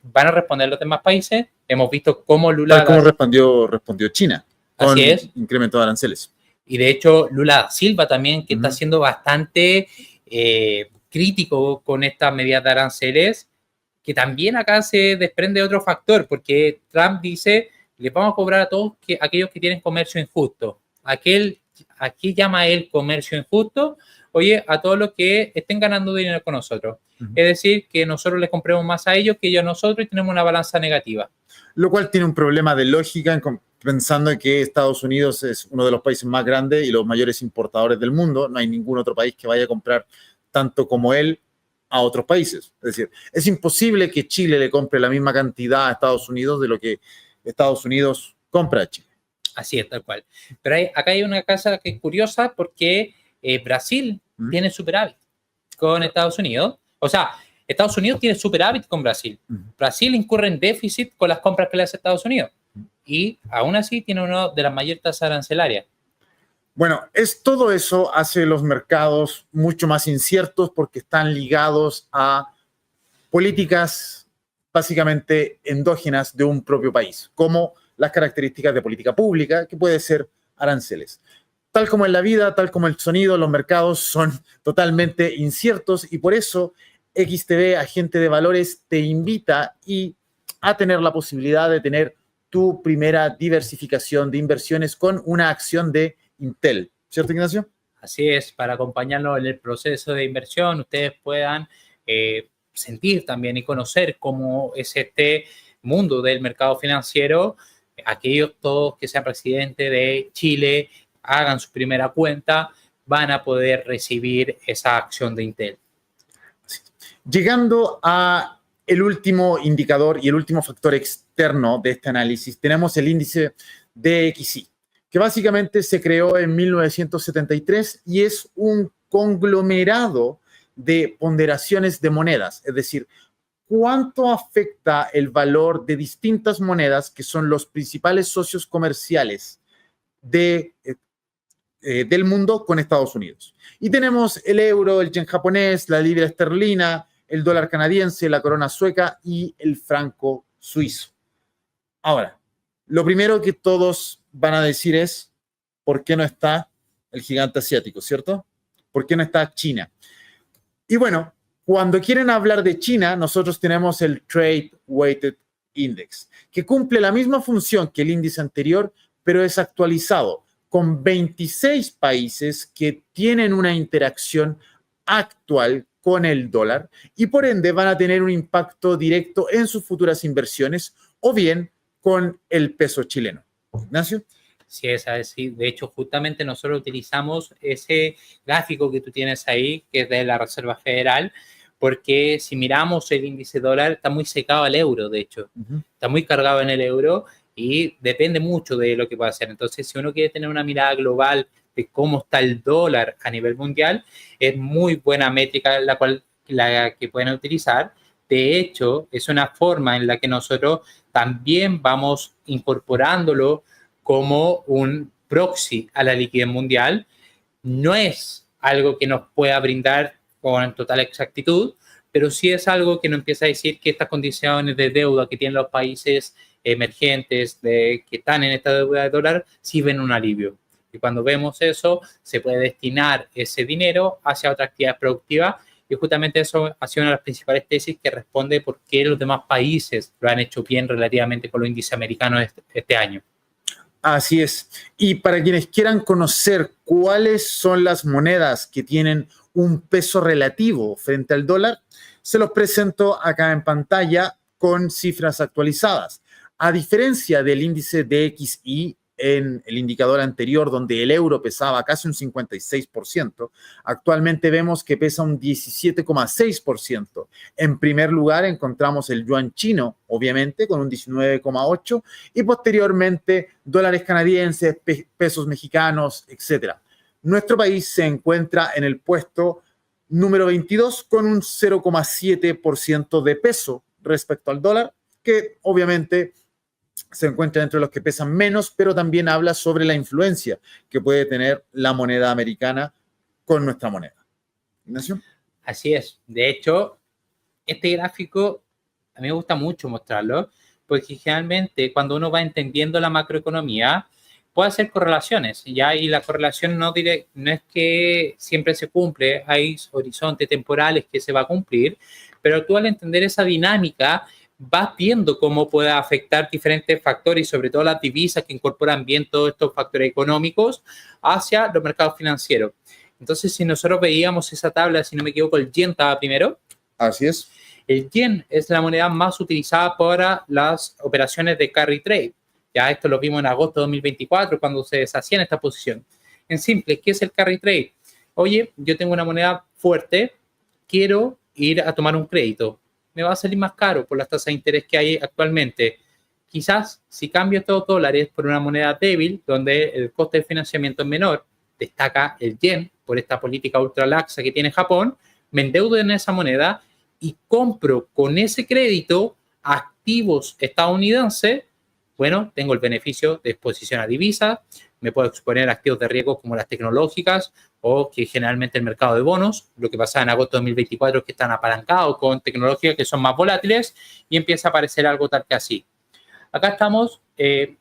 van a responder los demás países. Hemos visto cómo Lula... Tal como respondió China, con así es, incremento de aranceles. Y de hecho, Lula da Silva también, que está siendo bastante crítico con estas medidas de aranceles, que también acá se desprende de otro factor, porque Trump dice, le vamos a cobrar a todos aquellos que tienen comercio injusto. Aquí llama él comercio injusto, oye, a todos los que estén ganando dinero con nosotros. Es decir, que nosotros les compremos más a ellos que ellos a nosotros y tenemos una balanza negativa. Lo cual tiene un problema de lógica, pensando que Estados Unidos es uno de los países más grandes y los mayores importadores del mundo. No hay ningún otro país que vaya a comprar tanto como él a otros países. Es decir, es imposible que Chile le compre la misma cantidad a Estados Unidos de lo que Estados Unidos compra a Chile. Así es, tal cual. Pero acá hay una cosa que es curiosa, porque Brasil tiene superávit con Estados Unidos. O sea, Estados Unidos tiene superávit con Brasil. Brasil incurre en déficit con las compras que le hace Estados Unidos. Y aún así tiene una de las mayores tasas arancelarias. Bueno, todo eso hace los mercados mucho más inciertos, porque están ligados a políticas básicamente endógenas de un propio país, como las características de política pública, que puede ser aranceles. Tal como en la vida, tal como el sonido, los mercados son totalmente inciertos, y por eso XTB, agente de valores, te invita a tener la posibilidad de tener tu primera diversificación de inversiones con una acción de Intel. ¿Cierto, Ignacio? Así es, para acompañarnos en el proceso de inversión, ustedes puedan sentir también y conocer cómo es este mundo del mercado financiero. Aquellos todos que sean residentes de Chile, hagan su primera cuenta, van a poder recibir esa acción de Intel. Llegando a el último indicador y el último factor externo de este análisis, tenemos el índice DXY, que básicamente se creó en 1973 y es un conglomerado de ponderaciones de monedas. Es decir, cuánto afecta el valor de distintas monedas que son los principales socios comerciales del mundo con Estados Unidos. Y tenemos el euro, el yen japonés, la libra esterlina, el dólar canadiense, la corona sueca y el franco suizo. Ahora, lo primero que todos van a decir es, ¿por qué no está el gigante asiático, cierto? ¿Por qué no está China? Y bueno, cuando quieren hablar de China, nosotros tenemos el Trade Weighted Index, que cumple la misma función que el índice anterior, pero es actualizado con 26 países que tienen una interacción actual con el dólar y por ende van a tener un impacto directo en sus futuras inversiones o bien con el peso chileno. Ignacio. Sí, es así. De hecho, justamente nosotros utilizamos ese gráfico que tú tienes ahí, que es de la Reserva Federal, porque si miramos el índice dólar, está muy secado al euro, de hecho. Está muy cargado en el euro y depende mucho de lo que pueda hacer. Entonces, si uno quiere tener una mirada global de cómo está el dólar a nivel mundial, es muy buena métrica la que pueden utilizar. De hecho, es una forma en la que nosotros también vamos incorporándolo como un proxy a la liquidez mundial. No es algo que nos pueda brindar con total exactitud, pero sí es algo que nos empieza a decir que estas condiciones de deuda que tienen los países emergentes que están en esta deuda de dólar sí ven un alivio. Y cuando vemos eso, se puede destinar ese dinero hacia otra actividad productiva. Y justamente eso ha sido una de las principales tesis que responde por qué los demás países lo han hecho bien relativamente con los índices americanos este año. Así es. Y para quienes quieran conocer cuáles son las monedas que tienen un peso relativo frente al dólar, se los presento acá en pantalla con cifras actualizadas. A diferencia del índice DXY en el indicador anterior, donde el euro pesaba casi un 56%, actualmente vemos que pesa un 17,6%. En primer lugar encontramos el yuan chino, obviamente, con un 19,8%, y posteriormente dólares canadienses, pesos mexicanos, etc. Nuestro país se encuentra en el puesto número 22 con un 0,7% de peso respecto al dólar, que obviamente se encuentra entre los que pesan menos, pero también habla sobre la influencia que puede tener la moneda americana con nuestra moneda. Ignacio. Así es. De hecho, este gráfico a mí me gusta mucho mostrarlo, porque generalmente cuando uno va entendiendo la macroeconomía, puede hacer correlaciones, ¿ya? Y la correlación no es que siempre se cumple, hay horizontes temporales que se va a cumplir, pero tú al entender esa dinámica, vas viendo cómo puede afectar diferentes factores y sobre todo las divisas que incorporan bien todos estos factores económicos hacia los mercados financieros. Entonces, si nosotros veíamos esa tabla, si no me equivoco, el yen estaba primero. Así es. El yen es la moneda más utilizada para las operaciones de carry trade. Ya esto lo vimos en agosto de 2024 cuando se deshacía en esta posición. En simple, ¿qué es el carry trade? Oye, yo tengo una moneda fuerte, quiero ir a tomar un crédito. Me va a salir más caro por las tasas de interés que hay actualmente. Quizás si cambio estos dólares por una moneda débil, donde el coste de financiamiento es menor, destaca el yen por esta política ultra laxa que tiene Japón, me endeudo en esa moneda y compro con ese crédito activos estadounidenses. Bueno, tengo el beneficio de exposición a divisas, me puedo exponer a activos de riesgo como las tecnológicas o que generalmente el mercado de bonos, lo que pasa en agosto de 2024 es que están apalancados con tecnologías que son más volátiles y empieza a aparecer algo tal que así. Acá estamos en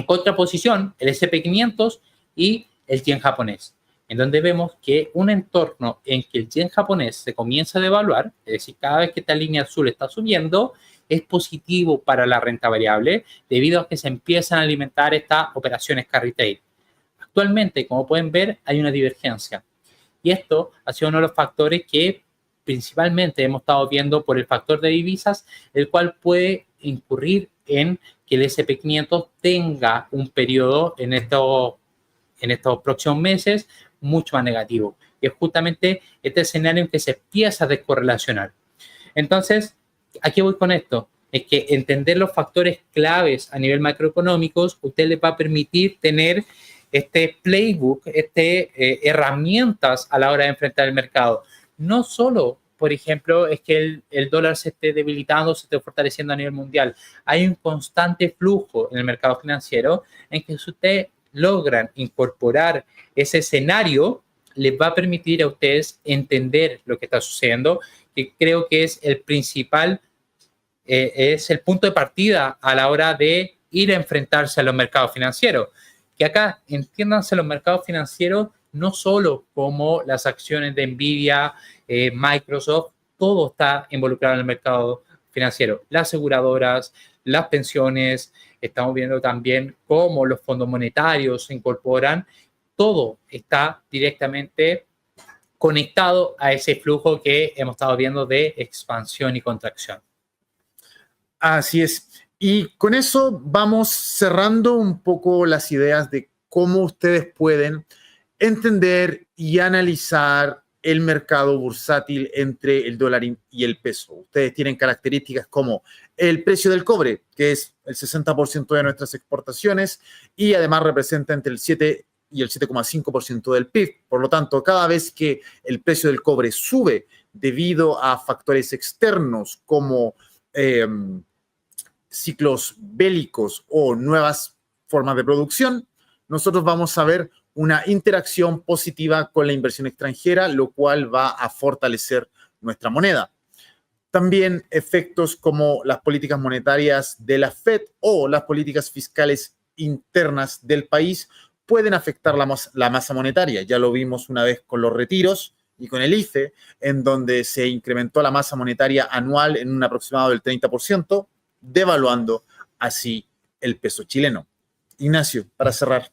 contraposición, el S&P 500 y el yen japonés, en donde vemos que un entorno en que el yen japonés se comienza a devaluar, es decir, cada vez que esta línea azul está subiendo, es positivo para la renta variable debido a que se empiezan a alimentar estas operaciones carry trade. Actualmente, como pueden ver, hay una divergencia. Y esto ha sido uno de los factores que principalmente hemos estado viendo por el factor de divisas, el cual puede incurrir en que el S&P 500 tenga un periodo en estos próximos meses mucho más negativo. Y es justamente este escenario en que se empieza a descorrelacionar. Entonces, ¿a qué voy con esto? Es que entender los factores claves a nivel macroeconómico, usted le va a permitir tener este playbook, herramientas a la hora de enfrentar el mercado. No solo por ejemplo, es que el dólar se esté debilitando, se esté fortaleciendo a nivel mundial. Hay un constante flujo en el mercado financiero en que si ustedes logran incorporar ese escenario, les va a permitir a ustedes entender lo que está sucediendo, que creo que es el principal, es el punto de partida a la hora de ir a enfrentarse a los mercados financieros. Que acá entiéndanse los mercados financieros no solo como las acciones de Nvidia, Microsoft, todo está involucrado en el mercado financiero. Las aseguradoras, las pensiones, estamos viendo también cómo los fondos monetarios se incorporan. Todo está directamente conectado a ese flujo que hemos estado viendo de expansión y contracción. Así es. Y con eso vamos cerrando un poco las ideas de cómo ustedes pueden entender y analizar el mercado bursátil entre el dólar y el peso. Ustedes tienen características como el precio del cobre, que es el 60% de nuestras exportaciones y además representa entre el 7 y el 7,5% del PIB. Por lo tanto, cada vez que el precio del cobre sube debido a factores externos como ciclos bélicos o nuevas formas de producción, nosotros vamos a ver una interacción positiva con la inversión extranjera, lo cual va a fortalecer nuestra moneda. También efectos como las políticas monetarias de la Fed o las políticas fiscales internas del país pueden afectar la masa monetaria. Ya lo vimos una vez con los retiros y con el IFE, en donde se incrementó la masa monetaria anual en un aproximado del 30%, devaluando así el peso chileno. Ignacio, para cerrar.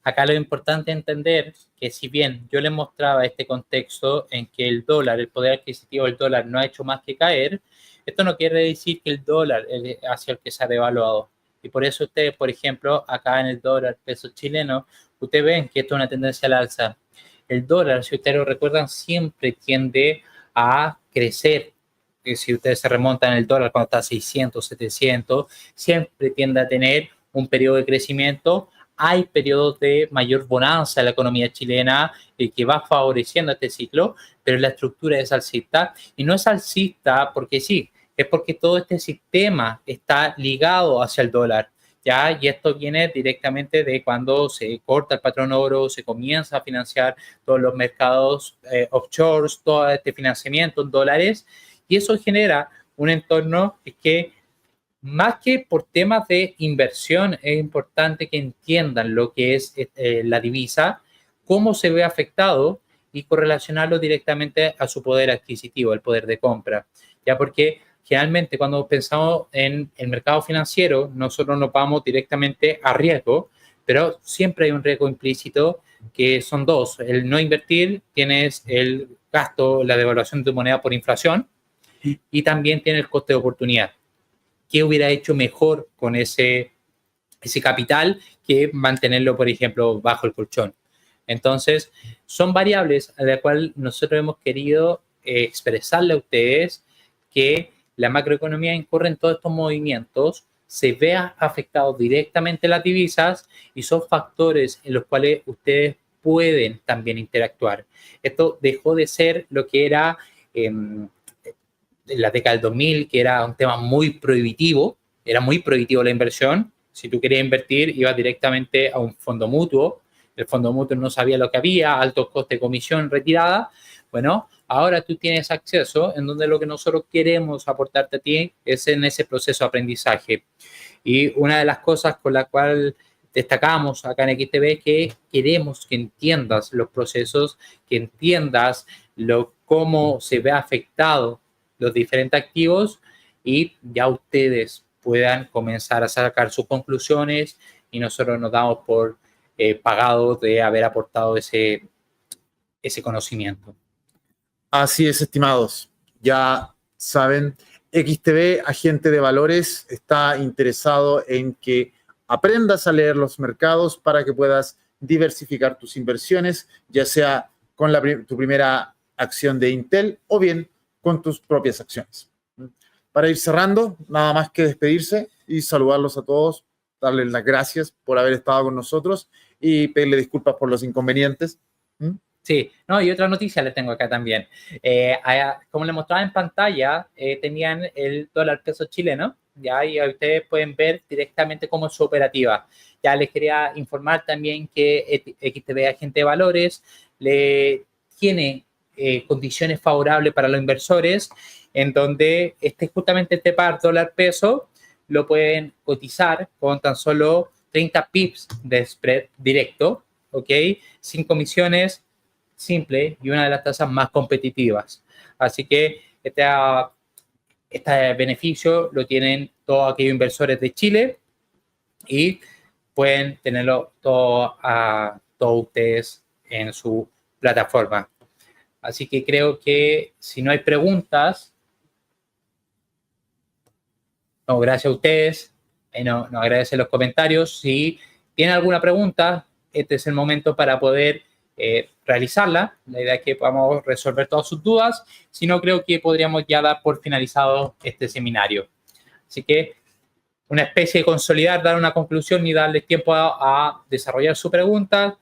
Acá lo importante es entender que si bien yo les mostraba este contexto en que el dólar, el poder adquisitivo del dólar no ha hecho más que caer, esto no quiere decir que el dólar es hacia el que se ha devaluado. Y por eso ustedes, por ejemplo, acá en el dólar peso chileno, ustedes ven que esto es una tendencia al alza. El dólar, si ustedes lo recuerdan, siempre tiende a crecer. Si ustedes se remontan el dólar cuando está a 600, 700, siempre tiende a tener un periodo de crecimiento. Hay periodos de mayor bonanza en la economía chilena que va favoreciendo este ciclo, pero la estructura es alcista. Y no es alcista porque sí, es porque todo este sistema está ligado hacia el dólar, ¿ya? Y esto viene directamente de cuando se corta el patrón oro, se comienza a financiar todos los mercados offshore, todo este financiamiento en dólares, y eso genera un entorno que más que por temas de inversión, es importante que entiendan lo que es la divisa, cómo se ve afectado y correlacionarlo directamente a su poder adquisitivo, el poder de compra. Ya porque generalmente cuando pensamos en el mercado financiero, nosotros nos vamos directamente a riesgo, pero siempre hay un riesgo implícito que son dos. El no invertir, tienes el gasto, la devaluación de tu moneda por inflación y también tiene el coste de oportunidad. ¿Qué hubiera hecho mejor con ese capital que mantenerlo, por ejemplo, bajo el colchón? Entonces, son variables a las cuales nosotros hemos querido expresarle a ustedes que la macroeconomía incurre en todos estos movimientos, se vea afectado directamente las divisas y son factores en los cuales ustedes pueden también interactuar. Esto dejó de ser lo que era en la década del 2000, que era un tema muy prohibitivo, era muy prohibitivo la inversión. Si tú querías invertir, ibas directamente a un fondo mutuo. El fondo mutuo no sabía lo que había, altos costes de comisión, retirada. Bueno, ahora tú tienes acceso en donde lo que nosotros queremos aportarte a ti es en ese proceso de aprendizaje. Y una de las cosas con la cual destacamos acá en XTB es que queremos que entiendas los procesos, que entiendas cómo se ve afectado los diferentes activos y ya ustedes puedan comenzar a sacar sus conclusiones y nosotros nos damos por pagados de haber aportado ese conocimiento. Así es, estimados. Ya saben, XTB, agente de valores, está interesado en que aprendas a leer los mercados para que puedas diversificar tus inversiones, ya sea con tu primera acción de Intel o bien con tus propias acciones. Para ir cerrando, nada más que despedirse y saludarlos a todos, darles las gracias por haber estado con nosotros y pedirle disculpas por los inconvenientes. Sí, no, y otra noticia les tengo acá también. Como les mostraba en pantalla, tenían el dólar peso chileno, ya, y ustedes pueden ver directamente cómo es su operativa. Ya les quería informar también que XTB Agente de Valores le tiene condiciones favorables para los inversores, en donde justamente este par dólar peso lo pueden cotizar con tan solo 30 pips de spread directo, ¿ok? Sin comisiones, simple y una de las tasas más competitivas. Así que este beneficio lo tienen todos aquellos inversores de Chile y pueden tenerlo todos ustedes en su plataforma. Así que creo que si no hay preguntas, no, gracias a ustedes, nos agradecen los comentarios. Si tienen alguna pregunta, este es el momento para poder realizarla. La idea es que podamos resolver todas sus dudas. Si no, creo que podríamos ya dar por finalizado este seminario. Así que una especie de consolidar, dar una conclusión y darles tiempo a desarrollar su pregunta.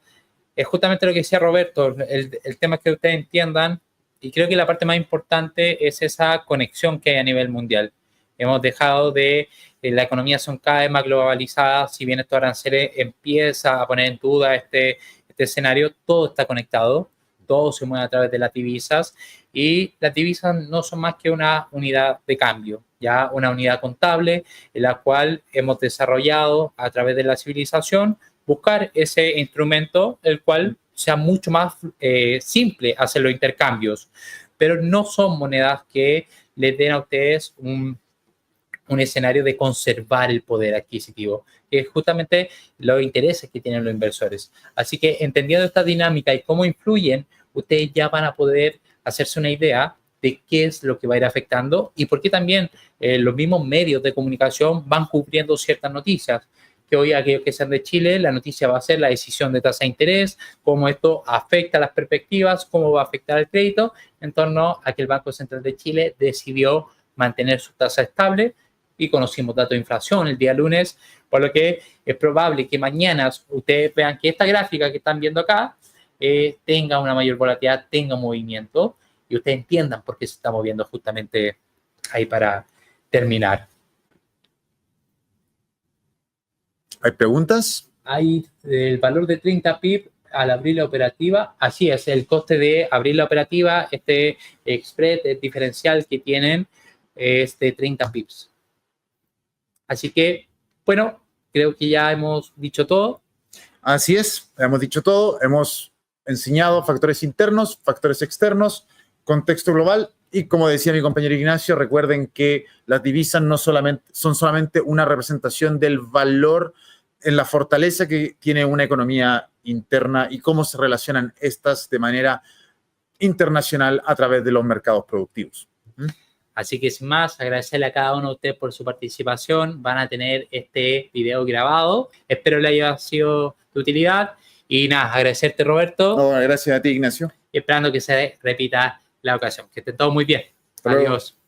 Es justamente lo que decía Roberto, el tema es que ustedes entiendan, y creo que la parte más importante es esa conexión que hay a nivel mundial. Hemos dejado la economía son cada vez más globalizadas, si bien estos aranceles empieza a poner en duda este escenario, todo está conectado, todo se mueve a través de las divisas, y las divisas no son más que una unidad de cambio, ya una unidad contable en la cual hemos desarrollado a través de la civilización buscar ese instrumento el cual sea mucho más simple hacer los intercambios, pero no son monedas que les den a ustedes un escenario de conservar el poder adquisitivo, que es justamente los intereses que tienen los inversores. Así que entendiendo esta dinámica y cómo influyen, ustedes ya van a poder hacerse una idea de qué es lo que va a ir afectando y por qué también los mismos medios de comunicación van cubriendo ciertas noticias. Que hoy aquellos que sean de Chile, la noticia va a ser la decisión de tasa de interés, cómo esto afecta las perspectivas, cómo va a afectar el crédito, en torno a que el Banco Central de Chile decidió mantener su tasa estable y conocimos datos de inflación el día lunes, por lo que es probable que mañana ustedes vean que esta gráfica que están viendo acá tenga una mayor volatilidad, tenga movimiento y ustedes entiendan por qué se está moviendo justamente ahí para terminar. ¿Hay preguntas? Hay el valor de 30 pip al abrir la operativa. Así es, el coste de abrir la operativa, este spread diferencial que tienen es de 30 pips. Así que, bueno, creo que ya hemos dicho todo. Así es, hemos dicho todo, hemos enseñado factores internos, factores externos, contexto global y como decía mi compañero Ignacio, recuerden que las divisas no son solamente una representación del valor en la fortaleza que tiene una economía interna y cómo se relacionan estas de manera internacional a través de los mercados productivos. Así que sin más, agradecerle a cada uno de ustedes por su participación. Van a tener este video grabado. Espero le haya sido de utilidad. Y nada, agradecerte, Roberto. No, gracias a ti, Ignacio. Y esperando que se repita la ocasión. Que estén todos muy bien. Hasta luego. Adiós.